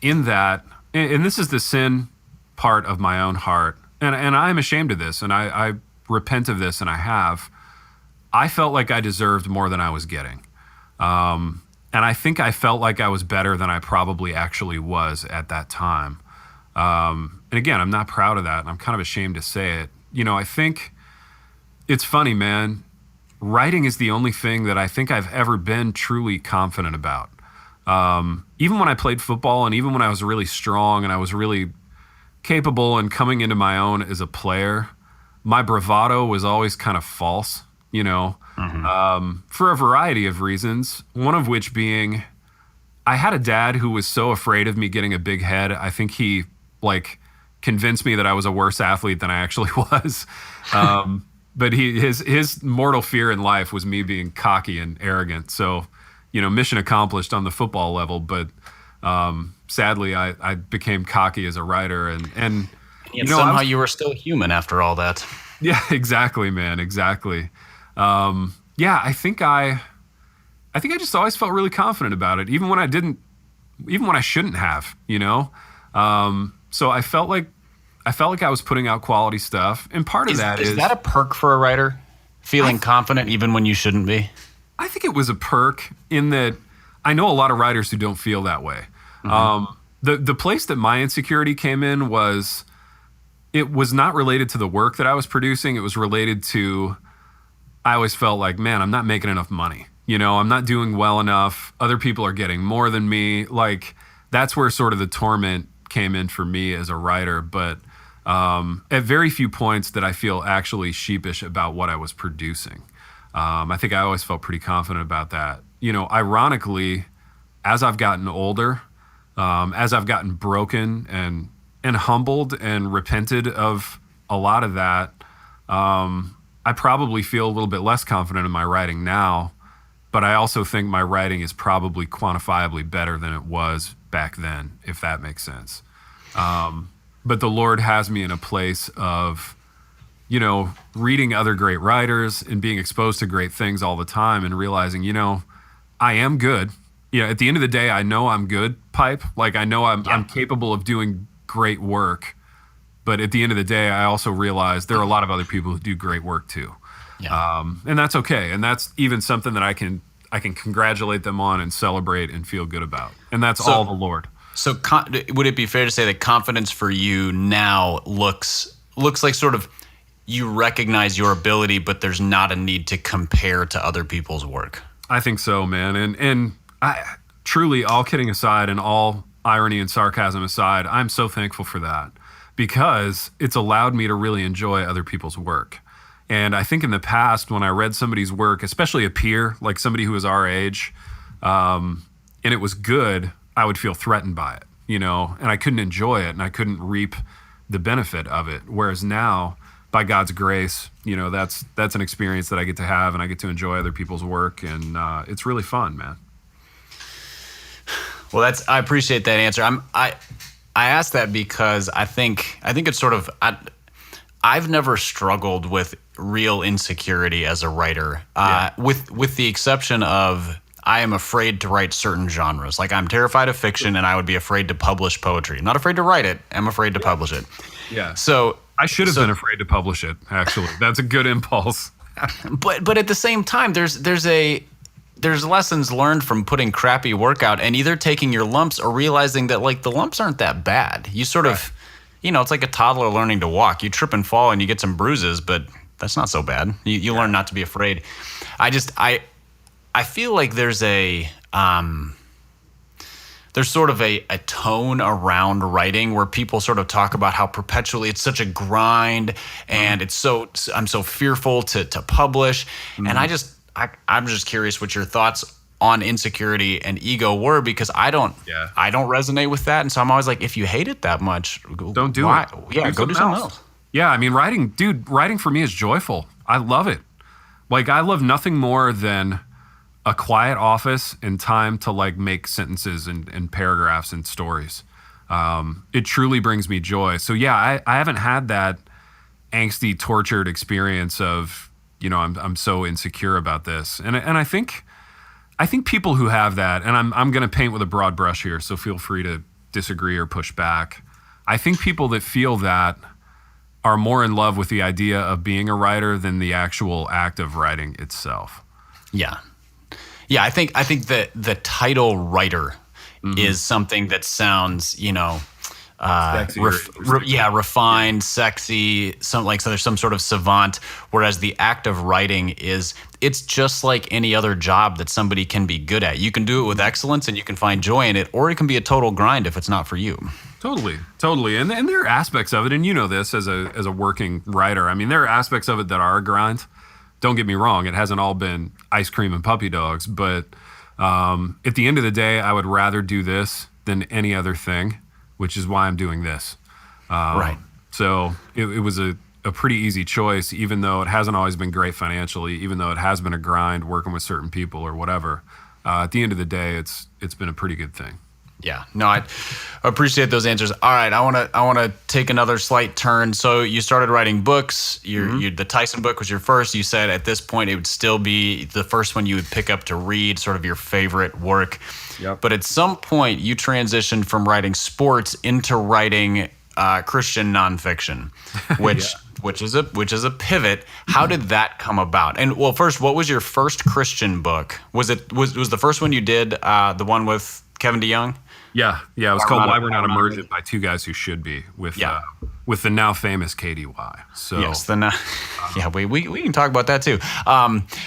In that, and this is the sin part of my own heart, and I'm ashamed of this, and I repent of this, and I have. I felt like I deserved more than I was getting. And I think I felt like I was better than I probably actually was at that time. And again, I'm not proud of that, and I'm kind of ashamed to say it. I think it's funny, man. Writing is the only thing that I think I've ever been truly confident about. Even when I played football, and even when I was really strong and I was really capable and coming into my own as a player, my bravado was always kind of false, for a variety of reasons. One of which being, I had a dad who was so afraid of me getting a big head. I think he convinced me that I was a worse athlete than I actually was. But his mortal fear in life was me being cocky and arrogant. So, mission accomplished on the football level. But sadly, I became cocky as a writer, and yet somehow you were still human after all that. Yeah, exactly, man, exactly. I think I just always felt really confident about it, even when I shouldn't have. So I felt like I was putting out quality stuff, and part of that is that a perk for a writer, feeling confident even when you shouldn't be? I think it was a perk in that I know a lot of writers who don't feel that way. Mm-hmm. The place that my insecurity came in was, it was not related to the work that I was producing. It was related to, I always felt like, man, I'm not making enough money. I'm not doing well enough. Other people are getting more than me. That's where sort of the torment came in for me as a writer. But at very few points did I feel actually sheepish about what I was producing. I think I always felt pretty confident about that. Ironically, as I've gotten older, as I've gotten broken and humbled and repented of a lot of that, I probably feel a little bit less confident in my writing now, but I also think my writing is probably quantifiably better than it was back then, if that makes sense. But the Lord has me in a place of, reading other great writers and being exposed to great things all the time and realizing, I am good. At the end of the day, I know I'm good, Pipe. I know I'm capable of doing great work. But at the end of the day, I also realize there are a lot of other people who do great work too. Yeah. And that's okay. And that's even something that I can congratulate them on and celebrate and feel good about. And that's all the Lord. So would it be fair to say that confidence for you now looks like sort of you recognize your ability, but there's not a need to compare to other people's work? I think so, man. And I truly, all kidding aside and all irony and sarcasm aside, I'm so thankful for that, because it's allowed me to really enjoy other people's work. And I think in the past, when I read somebody's work, especially a peer, like somebody who was our age, and it was good, I would feel threatened by it, and I couldn't enjoy it and I couldn't reap the benefit of it. Whereas now, by God's grace, that's an experience that I get to have, and I get to enjoy other people's work, and it's really fun, man. Well, I appreciate that answer. I asked that because I think it's sort of, I've never struggled with real insecurity as a writer, with the exception of, I am afraid to write certain genres. I'm terrified of fiction, and I would be afraid to publish poetry. I'm not afraid to write it. I'm afraid to publish it. Yeah. So I should have been afraid to publish it, actually. That's a good impulse. but at the same time, there's a there's lessons learned from putting crappy workout and either taking your lumps or realizing that like the lumps aren't that bad. You sort of, it's like a toddler learning to walk. You trip and fall and you get some bruises, but that's not so bad. You learn not to be afraid. I feel like there's sort of a tone around writing where people sort of talk about how perpetually it's such a grind and I'm so fearful to publish. And I'm just curious what your thoughts on insecurity and ego were, because I don't resonate with that. And so I'm always like, if you hate it that much, don't do it. Yeah, go do something else. Yeah, I mean, writing for me is joyful. I love it. Like, I love nothing more than a quiet office and time to like make sentences and paragraphs and stories. It truly brings me joy. So yeah, I haven't had that angsty, tortured experience of, I'm so insecure about this. And I think people who have that, and I'm going to paint with a broad brush here, so feel free to disagree or push back. I think people that feel that are more in love with the idea of being a writer than the actual act of writing itself. Yeah. Yeah, I think that the title writer is something that sounds, refined, sexy, so there's some sort of savant, whereas the act of writing it's just like any other job that somebody can be good at. You can do it with excellence and you can find joy in it, or it can be a total grind if it's not for you. Totally. And there are aspects of it, and you know this as a working writer. I mean, there are aspects of it that are a grind. Don't get me wrong, it hasn't all been ice cream and puppy dogs, but at the end of the day, I would rather do this than any other thing, which is why I'm doing this. Right. So it was a pretty easy choice, even though it hasn't always been great financially, even though it has been a grind working with certain people or whatever. At the end of the day, it's been a pretty good thing. Yeah, no, I appreciate those answers. All right, I want to take another slight turn. So you started writing books. The Tyson book was your first. You said at this point it would still be the first one you would pick up to read, sort of your favorite work. Yep. But at some point you transitioned from writing sports into writing Christian nonfiction, which is a pivot. How did that come about? And well, first, what was your first Christian book? Was the first one you did the one with Kevin DeYoung? Yeah, it was called Why We're Not Emergent by two guys who should be with the now famous KDY. So yes, we can talk about that too.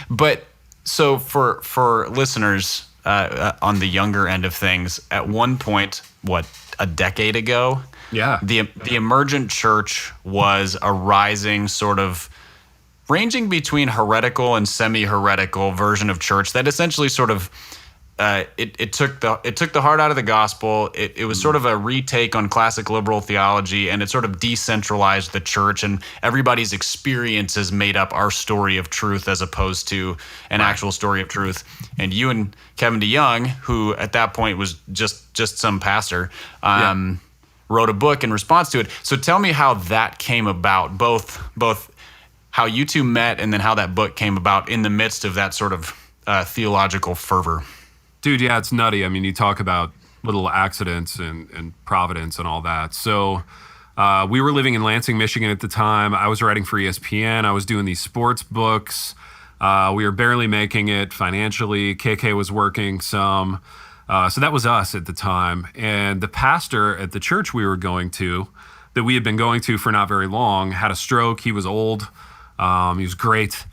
But so for listeners on the younger end of things, at one point, a decade ago, the emergent church was a rising sort of ranging between heretical and semi-heretical version of church that essentially sort of it took the heart out of the gospel. It was sort of a retake on classic liberal theology, and it sort of decentralized the church, and everybody's experiences made up our story of truth as opposed to an actual story of truth. And you and Kevin DeYoung, who at that point was just some pastor, wrote a book in response to it. So tell me how that came about, both how you two met and then how that book came about in the midst of that sort of theological fervor. Dude, yeah, it's nutty. I mean, you talk about little accidents and providence and all that. So we were living in Lansing, Michigan at the time. I was writing for ESPN. I was doing these sports books. We were barely making it financially. KK was working some. So that was us at the time. And the pastor at the church we were going to, that we had been going to for not very long, had a stroke. He was old. He was great.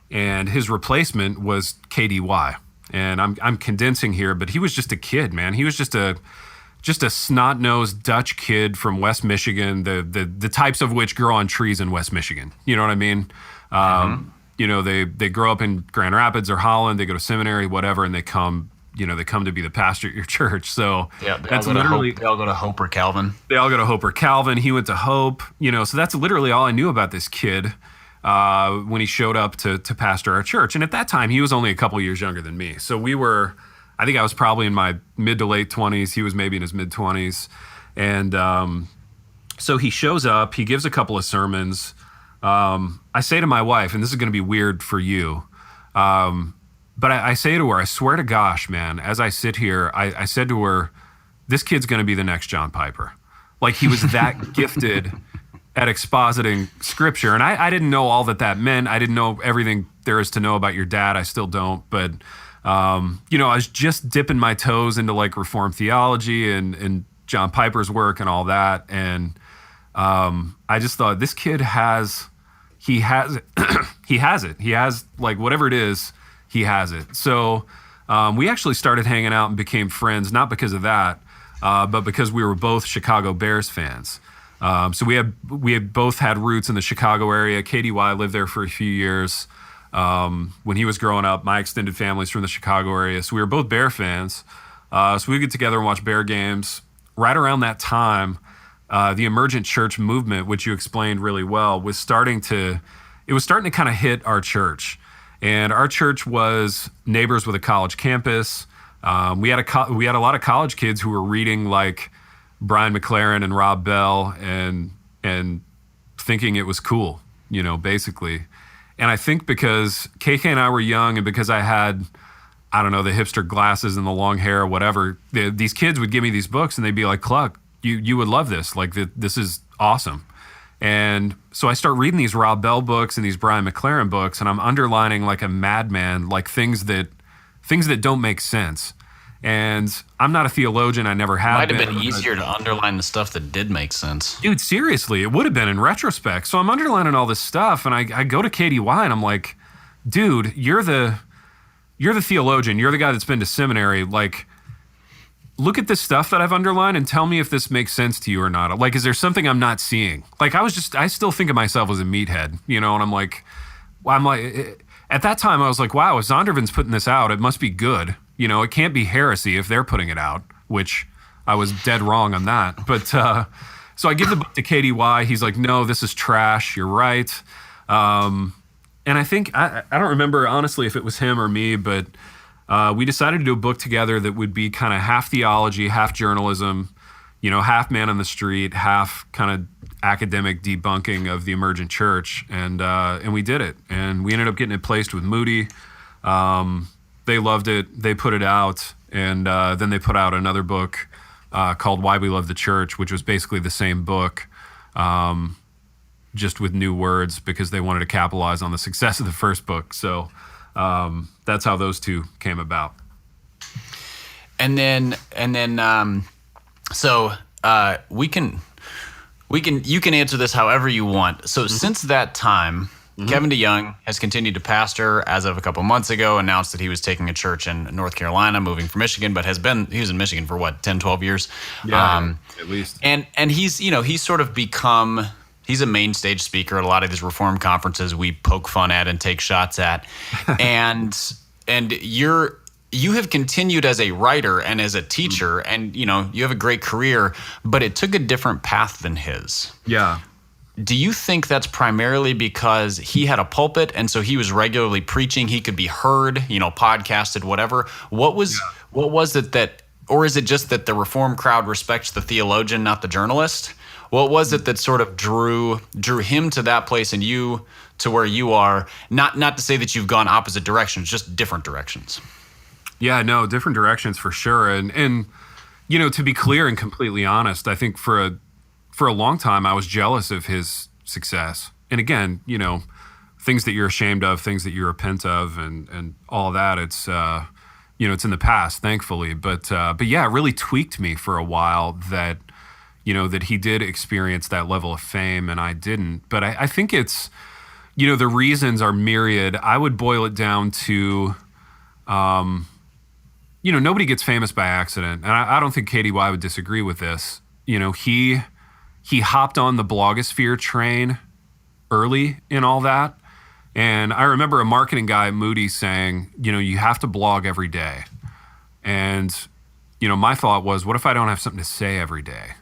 And his replacement was KDY. And I'm condensing here, but he was just a kid, man. He was just a snot-nosed Dutch kid from West Michigan, the types of which grow on trees in West Michigan. You know what I mean? They grow up in Grand Rapids or Holland. They go to seminary, whatever, and they come to be the pastor at your church. So that's literally they all go to Hope or Calvin. They all go to Hope or Calvin. He went to Hope. So that's literally all I knew about this kid. When he showed up to pastor our church. And at that time, he was only a couple years younger than me. So I think I was probably in my mid to late 20s. He was maybe in his mid 20s. And so he shows up, he gives a couple of sermons. I say to my wife, and this is going to be weird for you, but I say to her, I swear to gosh, man, as I sit here, I said to her, this kid's going to be the next John Piper. Like, he was that gifted at expositing scripture. And I didn't know all that meant. I didn't know everything there is to know about your dad. I still don't. But I was just dipping my toes into like Reformed theology and John Piper's work and all that. And I just thought this kid he has it. He has it. He has like whatever it is, he has it. So we actually started hanging out and became friends, not because of that, but because we were both Chicago Bears fans. So we had both had roots in the Chicago area. KDY lived there for a few years. When he was growing up, my extended family's from the Chicago area. So we were both Bear fans. So we would get together and watch Bear games. Right around that time, the emergent church movement, which you explained really well, was starting to kind of hit our church. And our church was neighbors with a college campus. We had a lot of college kids who were reading like Brian McLaren and Rob Bell and thinking it was cool, basically. And I think because KK and I were young and because I had, I don't know, the hipster glasses and the long hair or whatever, these kids would give me these books and they'd be like, Kluck, you would love this. Like, this is awesome. And so I start reading these Rob Bell books and these Brian McLaren books, and I'm underlining like a madman, like things that don't make sense. And I'm not a theologian. I never have been. Might have been easier to underline the stuff that did make sense. Dude, seriously, it would have been in retrospect. So I'm underlining all this stuff, and I go to KDY, and I'm like, dude, you're the theologian. You're the guy that's been to seminary. Like, look at this stuff that I've underlined and tell me if this makes sense to you or not. Like, is there something I'm not seeing? Like, I still think of myself as a meathead, and I'm like, at that time, I was like, wow, if Zondervan's putting this out, it must be good. It can't be heresy if they're putting it out, which I was dead wrong on that. But so I give the book to KDY. He's like, no, this is trash. You're right. And I think, I don't remember honestly if it was him or me, but we decided to do a book together that would be kind of half theology, half journalism, half man on the street, half kind of academic debunking of the emergent church. And we did it. And we ended up getting it placed with Moody. They loved it. They put it out. And then they put out another book called Why We Love the Church, which was basically the same book, just with new words because they wanted to capitalize on the success of the first book. So that's how those two came about. And then you can answer this however you want. So since that time, Kevin DeYoung has continued to pastor. As of a couple months ago, announced that he was taking a church in North Carolina, moving from Michigan, but he was in Michigan for 10, 12 years. Yeah, at least. And he's sort of become, he's a main stage speaker at a lot of these Reformed conferences we poke fun at and take shots at. and you have continued as a writer and as a teacher, and you have a great career, but it took a different path than his. Yeah. Do you think that's primarily because he had a pulpit and so he was regularly preaching, he could be heard, podcasted, whatever? What was it that, or is it just that the Reformed crowd respects the theologian, not the journalist? What was it that sort of drew him to that place and you to where you are? Not to say that you've gone opposite directions, just different directions. Yeah, no, different directions for sure. And to be clear and completely honest, I think for a long time I was jealous of his success. And again, things that you're ashamed of, things that you repent of, and all that. It's it's in the past, thankfully. But yeah, it really tweaked me for a while that that he did experience that level of fame and I didn't. But I think it's the reasons are myriad. I would boil it down to nobody gets famous by accident. And I don't think KDY would disagree with this. He hopped on the blogosphere train early in all that. And I remember a marketing guy at Moody saying, you have to blog every day. And, my thought was, what if I don't have something to say every day?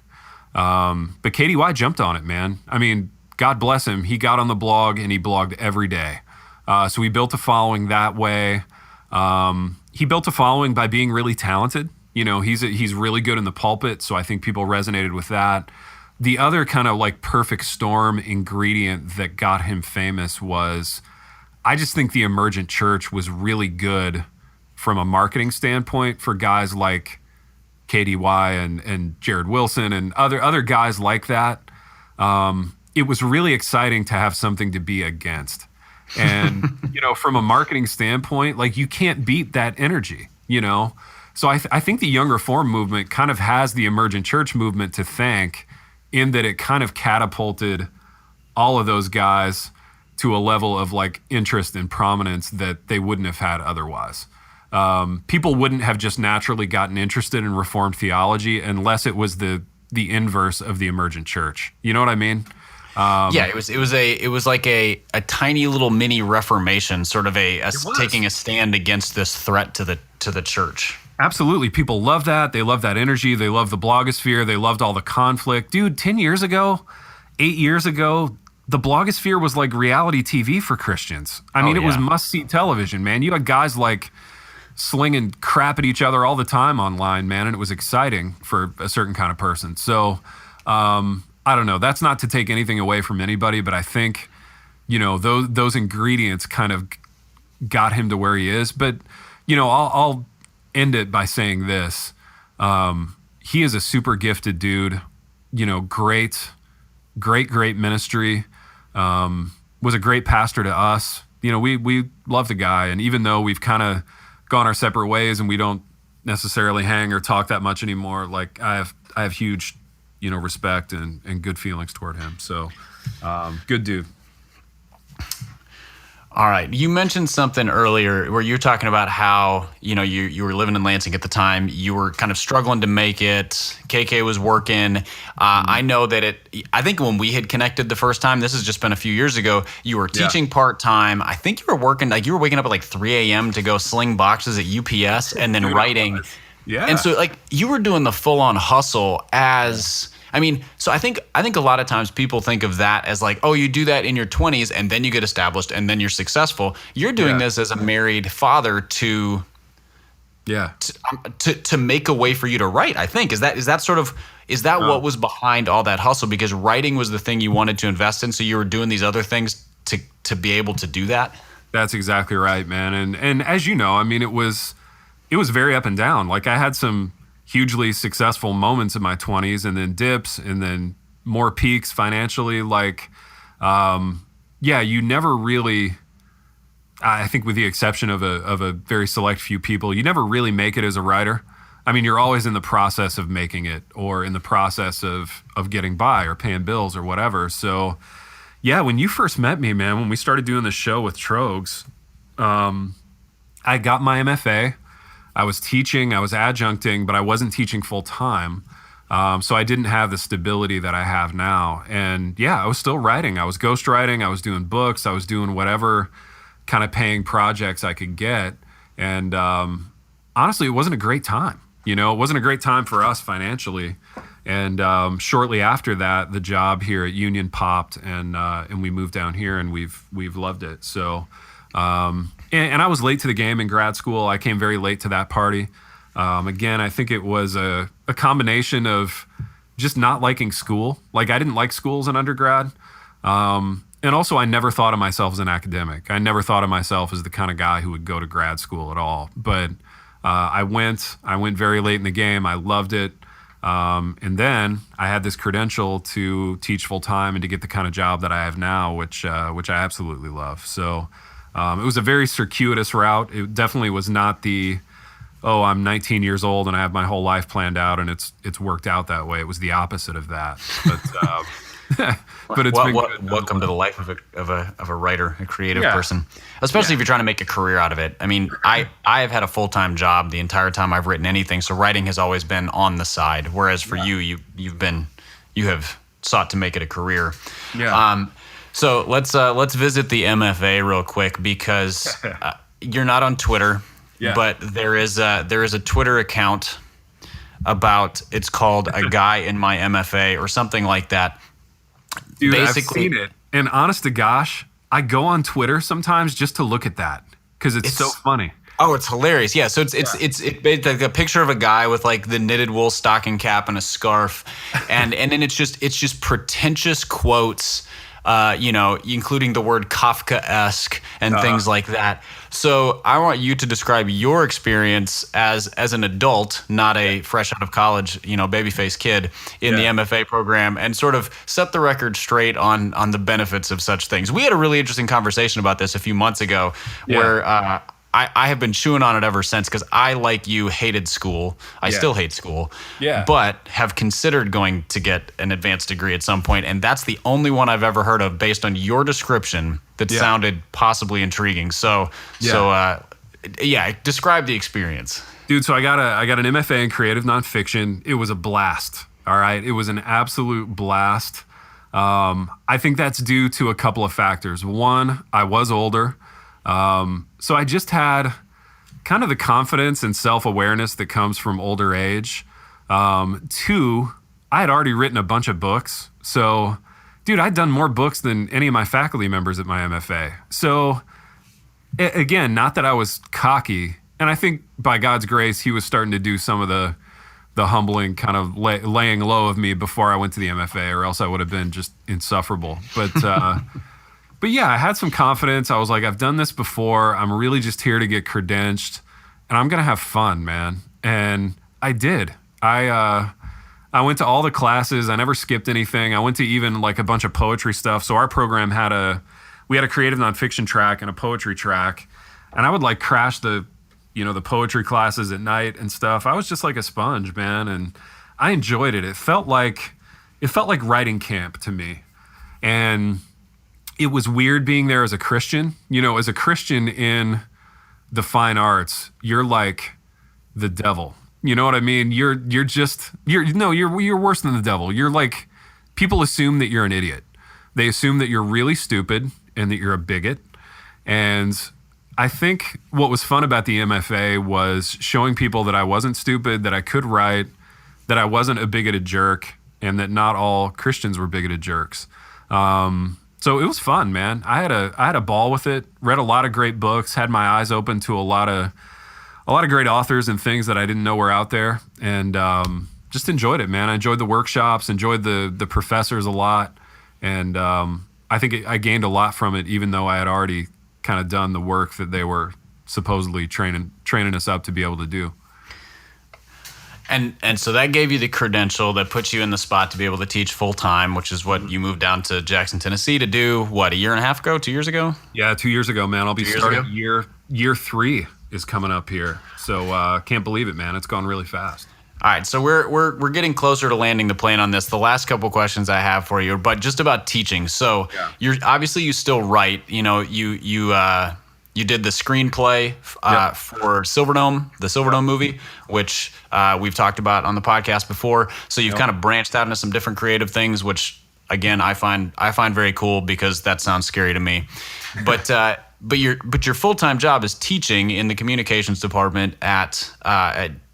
But KDY jumped on it, man. I mean, God bless him. He got on the blog and he blogged every day. So he built a following that way. He built a following by being really talented. He's really good in the pulpit. So I think people resonated with that. The other kind of like perfect storm ingredient that got him famous was, I just think the emergent church was really good from a marketing standpoint for guys like KDY and Jared Wilson and other guys like that. It was really exciting to have something to be against. And, from a marketing standpoint, like you can't beat that energy, So I think the Young Reform movement kind of has the emergent church movement to thank in that it kind of catapulted all of those guys to a level of like interest and prominence that they wouldn't have had otherwise. People wouldn't have just naturally gotten interested in Reformed theology unless it was the inverse of the emergent church. You know what I mean? Yeah, it was like a tiny little mini Reformation, sort of taking a stand against this threat to the church. Absolutely. People love that. They love that energy. They love the blogosphere. They loved all the conflict. Dude, 10 years ago, 8 years ago, the blogosphere was like reality TV for Christians. I mean, it was must-see television, man. You had guys like slinging crap at each other all the time online, man, and it was exciting for a certain kind of person. So, I don't know. That's not to take anything away from anybody, but I think, those ingredients kind of got him to where he is. But, I'll end it by saying this. He is a super gifted dude, great ministry, was a great pastor to us. We love the guy. And even though we've kind of gone our separate ways and we don't necessarily hang or talk that much anymore, like I have huge, respect and good feelings toward him. So, good dude. All right. You mentioned something earlier where you were talking about how, you were living in Lansing at the time. You were kind of struggling to make it. KK was working. I know that I think when we had connected the first time, this has just been a few years ago, you were teaching part-time. I think you were working, like you were waking up at like 3 a.m. to go sling boxes at UPS and then writing. Yeah. And so like you were doing the full-on hustle so I think a lot of times people think of that as like, oh, you do that in your 20s and then you get established and then you're successful. You're doing this as a married father to make a way for you to write, I think. Is that what was behind all that hustle? Because writing was the thing you wanted to invest in, so you were doing these other things to be able to do that? That's exactly right, man. And as you know, I mean, it was very up and down. Like I had some hugely successful moments in my 20s and then dips and then more peaks financially. Like, you never really, I think with the exception of a very select few people, you never really make it as a writer. I mean, you're always in the process of making it or in the process of getting by or paying bills or whatever. So yeah, when you first met me, man, when we started doing the show with Trogs, I got my MFA. I was teaching, I was adjuncting, but I wasn't teaching full time. So I didn't have the stability that I have now. And I was still writing. I was ghostwriting. I was doing books. I was doing whatever kind of paying projects I could get. And honestly, it wasn't a great time. It wasn't a great time for us financially. And shortly after that, the job here at Union popped, and we moved down here, and we've loved it. So. And I was late to the game in grad school. I came very late to that party. Again, I think it was a combination of just not liking school. Like I didn't like school as an undergrad. And also I never thought of myself as an academic. I never thought of myself as the kind of guy who would go to grad school at all. But I went very late in the game. I loved it. And then I had this credential to teach full time and to get the kind of job that I have now, which I absolutely love. So it was a very circuitous route. It definitely was not I'm 19 years old and I have my whole life planned out and it's worked out that way. It was the opposite of that. But it's been good. Welcome to the life of a writer, a creative person, especially if you're trying to make a career out of it. I mean, I have had a full-time job the entire time I've written anything, so writing has always been on the side. Whereas for you have sought to make it a career. Yeah. So let's visit the MFA real quick because you're not on Twitter, but there is a Twitter account it's called A Guy in My MFA or something like that. Dude, basically, I've seen it. And honest to gosh, I go on Twitter sometimes just to look at that because it's so funny. Oh, it's hilarious. Yeah. So it's like a picture of a guy with like the knitted wool stocking cap and a scarf. And then it's just pretentious quotes including the word Kafka-esque and things like that. So I want you to describe your experience as an adult, not a fresh out of college, baby-faced kid in the MFA program, and sort of set the record straight on the benefits of such things. We had a really interesting conversation about this a few months ago where I have been chewing on it ever since because I, like you, hated school. I still hate school, but have considered going to get an advanced degree at some point. And that's the only one I've ever heard of based on your description that sounded possibly intriguing. So describe the experience. Dude, so I got an MFA in creative nonfiction. It was a blast. All right. It was an absolute blast. I think that's due to a couple of factors. One, I was older. So I just had kind of the confidence and self-awareness that comes from older age. Two, I had already written a bunch of books. So, dude, I'd done more books than any of my faculty members at my MFA. So, again, not that I was cocky. And I think by God's grace, he was starting to do some of the humbling kind of laying low of me before I went to the MFA, or else I would have been just insufferable. But yeah, I had some confidence. I was like, I've done this before. I'm really just here to get credentialed, and I'm gonna have fun, man. And I did. I went to all the classes. I never skipped anything. I went to even like a bunch of poetry stuff. So our program had a creative nonfiction track and a poetry track, and I would like crash the poetry classes at night and stuff. I was just like a sponge, man, and I enjoyed it. It felt like writing camp to me, and it was weird being there as a Christian. As a Christian in the fine arts, you're like the devil. You know what I mean? You're worse than the devil. You're like, people assume that you're an idiot. They assume that you're really stupid and that you're a bigot. And I think what was fun about the MFA was showing people that I wasn't stupid, that I could write, that I wasn't a bigoted jerk, and that not all Christians were bigoted jerks. So it was fun, man. I had a ball with it. Read a lot of great books. Had my eyes open to a lot of great authors and things that I didn't know were out there, and just enjoyed it, man. I enjoyed the workshops. Enjoyed the professors a lot, and I think I gained a lot from it, even though I had already kind of done the work that they were supposedly training us up to be able to do. And so that gave you the credential that puts you in the spot to be able to teach full time, which is what you moved down to Jackson, Tennessee to do, a year and a half ago, 2 years ago? Yeah, 2 years ago, man. I'll be starting year 3 is coming up here. So can't believe it, man. It's gone really fast. All right, so we're getting closer to landing the plane on this. The last couple questions I have for you, but just about teaching. So you're obviously, you still write. You did the screenplay for Silverdome, the Silverdome movie, which we've talked about on the podcast before. So you've kind of branched out into some different creative things, which again I find very cool because that sounds scary to me. But your full-time job is teaching in the communications department at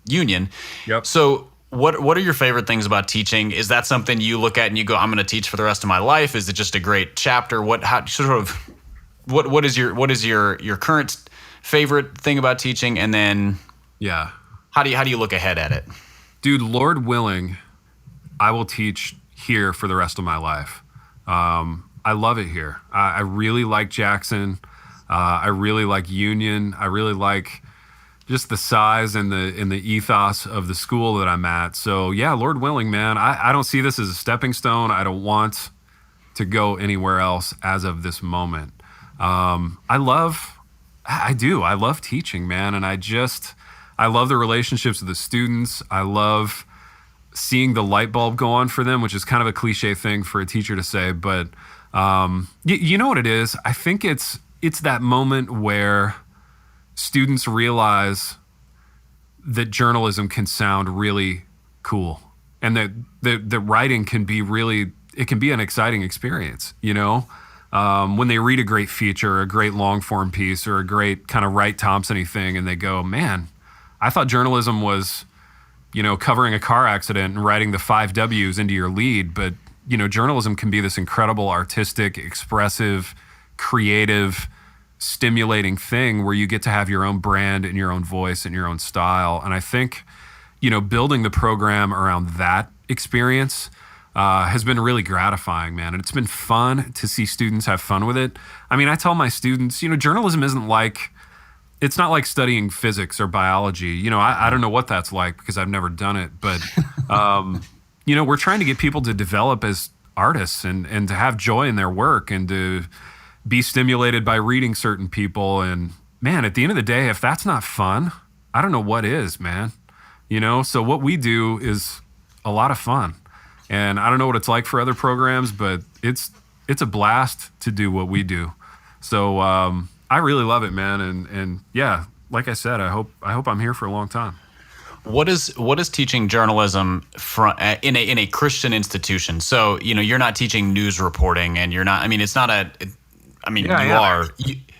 Union. Yep. So what are your favorite things about teaching? Is that something you look at and you go, I'm going to teach for the rest of my life? Is it just a great chapter? What is your current favorite thing about teaching? And then how do you look ahead at it? Dude, Lord willing, I will teach here for the rest of my life. I love it here. I really like Jackson. I really like Union. I really like just the size and the ethos of the school that I'm at. So yeah, Lord willing, man, I don't see this as a stepping stone. I don't want to go anywhere else as of this moment. I love teaching, man. And I love the relationships with the students. I love seeing the light bulb go on for them, which is kind of a cliche thing for a teacher to say, but you know what it is? I think it's that moment where students realize that journalism can sound really cool and that writing can be an exciting experience, when they read a great feature, or a great long form piece, or a great kind of Wright Thompson-y thing, and they go, man, I thought journalism was, covering a car accident and writing the 5 W's into your lead, but journalism can be this incredible, artistic, expressive, creative, stimulating thing where you get to have your own brand and your own voice and your own style. And I think, building the program around that experience has been really gratifying, man. And it's been fun to see students have fun with it. I mean, I tell my students, journalism isn't like, it's not like studying physics or biology. I don't know what that's like because I've never done it. But, we're trying to get people to develop as artists and to have joy in their work and to be stimulated by reading certain people. And, man, at the end of the day, if that's not fun, I don't know what is, man. So what we do is a lot of fun. And I don't know what it's like for other programs, but it's a blast to do what we do. So I really love it, man. And yeah, like I said, I hope I'm here for a long time. What is teaching journalism in a Christian institution? So you're not teaching news reporting, and you're not. I mean, it's not a. I mean, yeah, you are.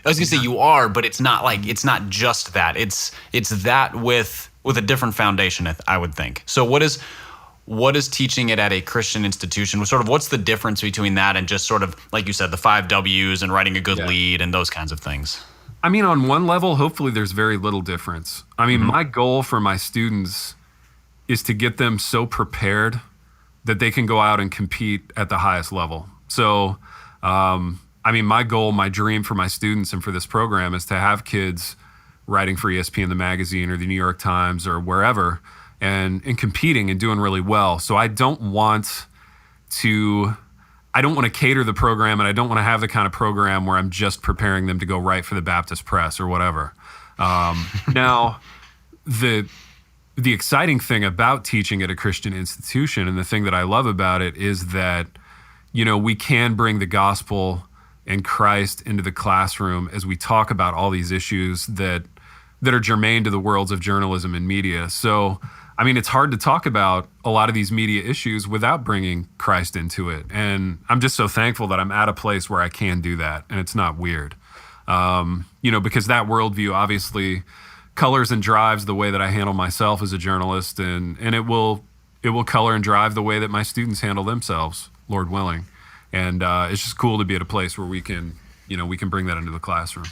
I was gonna say you are, but it's not not just that. It's that with a different foundation, I would think. So what is teaching it at a Christian institution? Sort of what's the difference between that and just sort of, like you said, the 5 W's and writing a good lead and those kinds of things? I mean, on one level, hopefully there's very little difference. I mean, my goal for my students is to get them so prepared that they can go out and compete at the highest level. So, I mean, my goal, my dream for my students and for this program is to have kids writing for ESPN, the magazine, or the New York Times, or wherever, and competing and doing really well. So I don't want to cater the program, and I don't want to have the kind of program where I'm just preparing them to go write for the Baptist Press or whatever. Now, the exciting thing about teaching at a Christian institution, and the thing that I love about it, is that, we can bring the gospel and Christ into the classroom as we talk about all these issues that are germane to the worlds of journalism and media. So, I mean, it's hard to talk about a lot of these media issues without bringing Christ into it. And I'm just so thankful that I'm at a place where I can do that, and it's not weird. Because that worldview obviously colors and drives the way that I handle myself as a journalist, and it will color and drive the way that my students handle themselves, Lord willing. And it's just cool to be at a place where we can bring that into the classroom.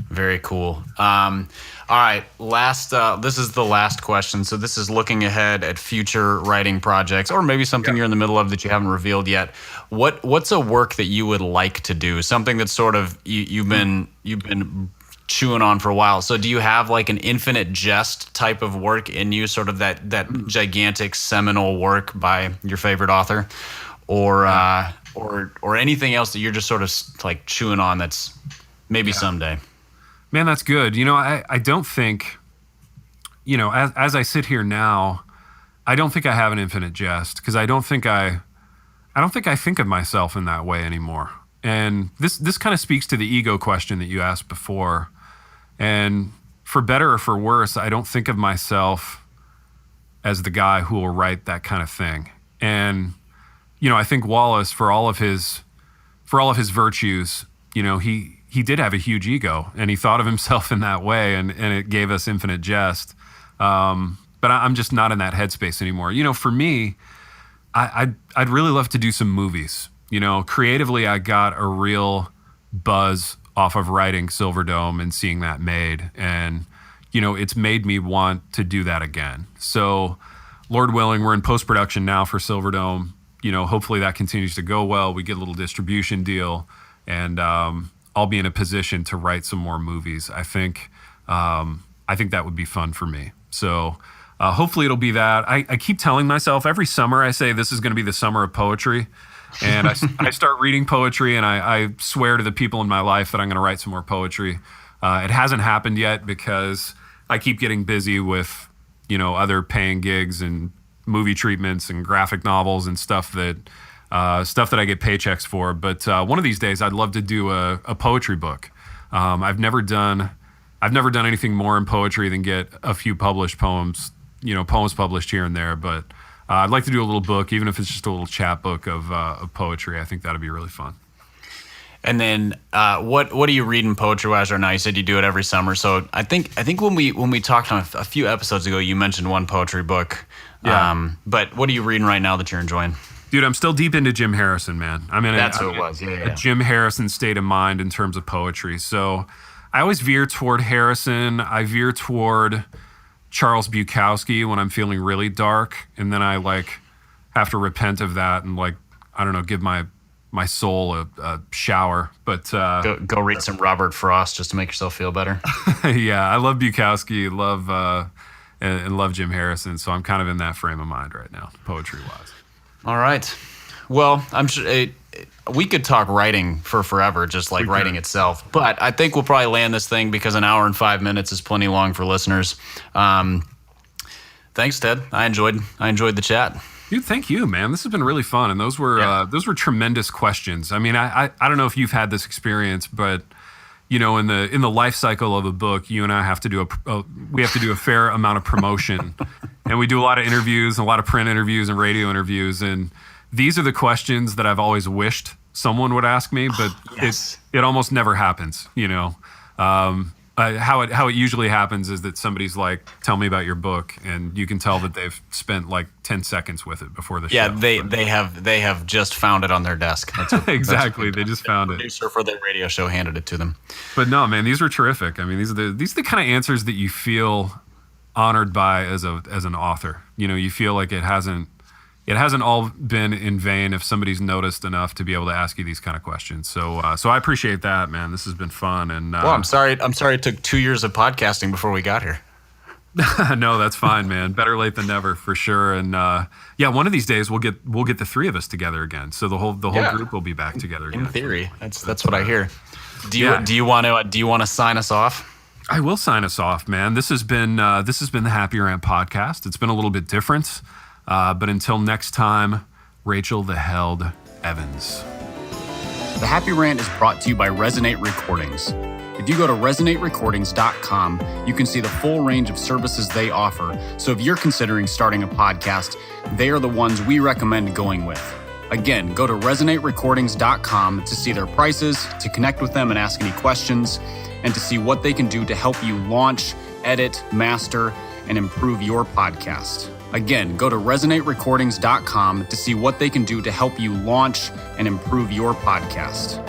Very cool. All right, this is the last question. So this is looking ahead at future writing projects, or maybe something you're in the middle of that you haven't revealed yet. What's a work that you would like to do? Something that's sort of you've been chewing on for a while. So do you have like an Infinite Jest type of work in you, sort of that gigantic seminal work by your favorite author, or anything else that you're just sort of like chewing on that's maybe someday? Man, that's good. I don't think, as I sit here now, I don't think I have an infinite jest, because I don't think I think of myself in that way anymore. And this kind of speaks to the ego question that you asked before. And for better or for worse, I don't think of myself as the guy who will write that kind of thing. And, I think Wallace, for all of his virtues, he did have a huge ego, and he thought of himself in that way, and it gave us infinite jest. But I'm just not in that headspace anymore. For me, I'd really love to do some movies. Creatively, I got a real buzz off of writing Silverdome and seeing that made, and it's made me want to do that again. So, Lord willing, we're in post-production now for Silverdome. Hopefully that continues to go well. We get a little distribution deal, and I'll be in a position to write some more movies. I think that would be fun for me. So hopefully it'll be that. I keep telling myself every summer, I say this is going to be the summer of poetry. And I start reading poetry, and I swear to the people in my life that I'm going to write some more poetry. It hasn't happened yet because I keep getting busy with, other paying gigs and movie treatments and graphic novels and stuff that I get paychecks for. But one of these days, I'd love to do a poetry book. I've never done anything more in poetry than get a few published poems, poems published here and there. But I'd like to do a little book, even if it's just a little chapbook of poetry. I think that'd be really fun. And then, what are you reading poetry-wise right now? You said you do it every summer. So I think when we talked on a few episodes ago, you mentioned one poetry book. Yeah. But what are you reading right now that you're enjoying? Dude, I'm still deep into Jim Harrison, man. That's who it was. Yeah. A Jim Harrison state of mind in terms of poetry. So I always veer toward Harrison. I veer toward Charles Bukowski when I'm feeling really dark, and then I have to repent of that and like, I don't know, give my soul a shower. But go read some Robert Frost just to make yourself feel better. yeah, I love Bukowski, and love Jim Harrison. So I'm kind of in that frame of mind right now, poetry wise. All right. Well, I'm sure we could talk writing for forever, just like writing itself. But I think we'll probably land this thing because an hour and 5 minutes is plenty long for listeners. Thanks, Ted. I enjoyed the chat. Dude, thank you, man. This has been really fun, and those were tremendous questions. I mean, I don't know if you've had this experience, but you know, in the life cycle of a book, you and I have to do a fair amount of promotion, and we do a lot of interviews, a lot of print interviews and radio interviews, and these are the questions that I've always wished someone would ask me, but yes. it almost never happens. You know, how it usually happens is that somebody's like, "Tell me about your book," and you can tell that they've spent like 10 seconds with it before the show. Yeah, they have just found it on their desk. Exactly, they just found it. The producer for their radio show handed it to them. But no, man, these were terrific. I mean, these are the kind of answers that you feel honored by as an author. You know, you feel like it hasn't all been in vain if somebody's noticed enough to be able to ask you these kind of questions. So I appreciate that, man. This has been fun. And well, I'm sorry it took 2 years of podcasting before we got here. No, that's fine, man. Better late than never, for sure. And yeah, one of these days we'll get the three of us together again. So the whole group will be back together again. In theory, that's what I hear. Do you want to sign us off? I will sign us off, man. This has been the Happy Rant podcast. It's been a little bit different. But until next time, Rachel the Held Evans. The Happy Rant is brought to you by Resonate Recordings. If you go to resonaterecordings.com, you can see the full range of services they offer. So if you're considering starting a podcast, they are the ones we recommend going with. Again, go to resonaterecordings.com to see their prices, to connect with them and ask any questions, and to see what they can do to help you launch, edit, master, and improve your podcast. Again, go to resonaterecordings.com to see what they can do to help you launch and improve your podcast.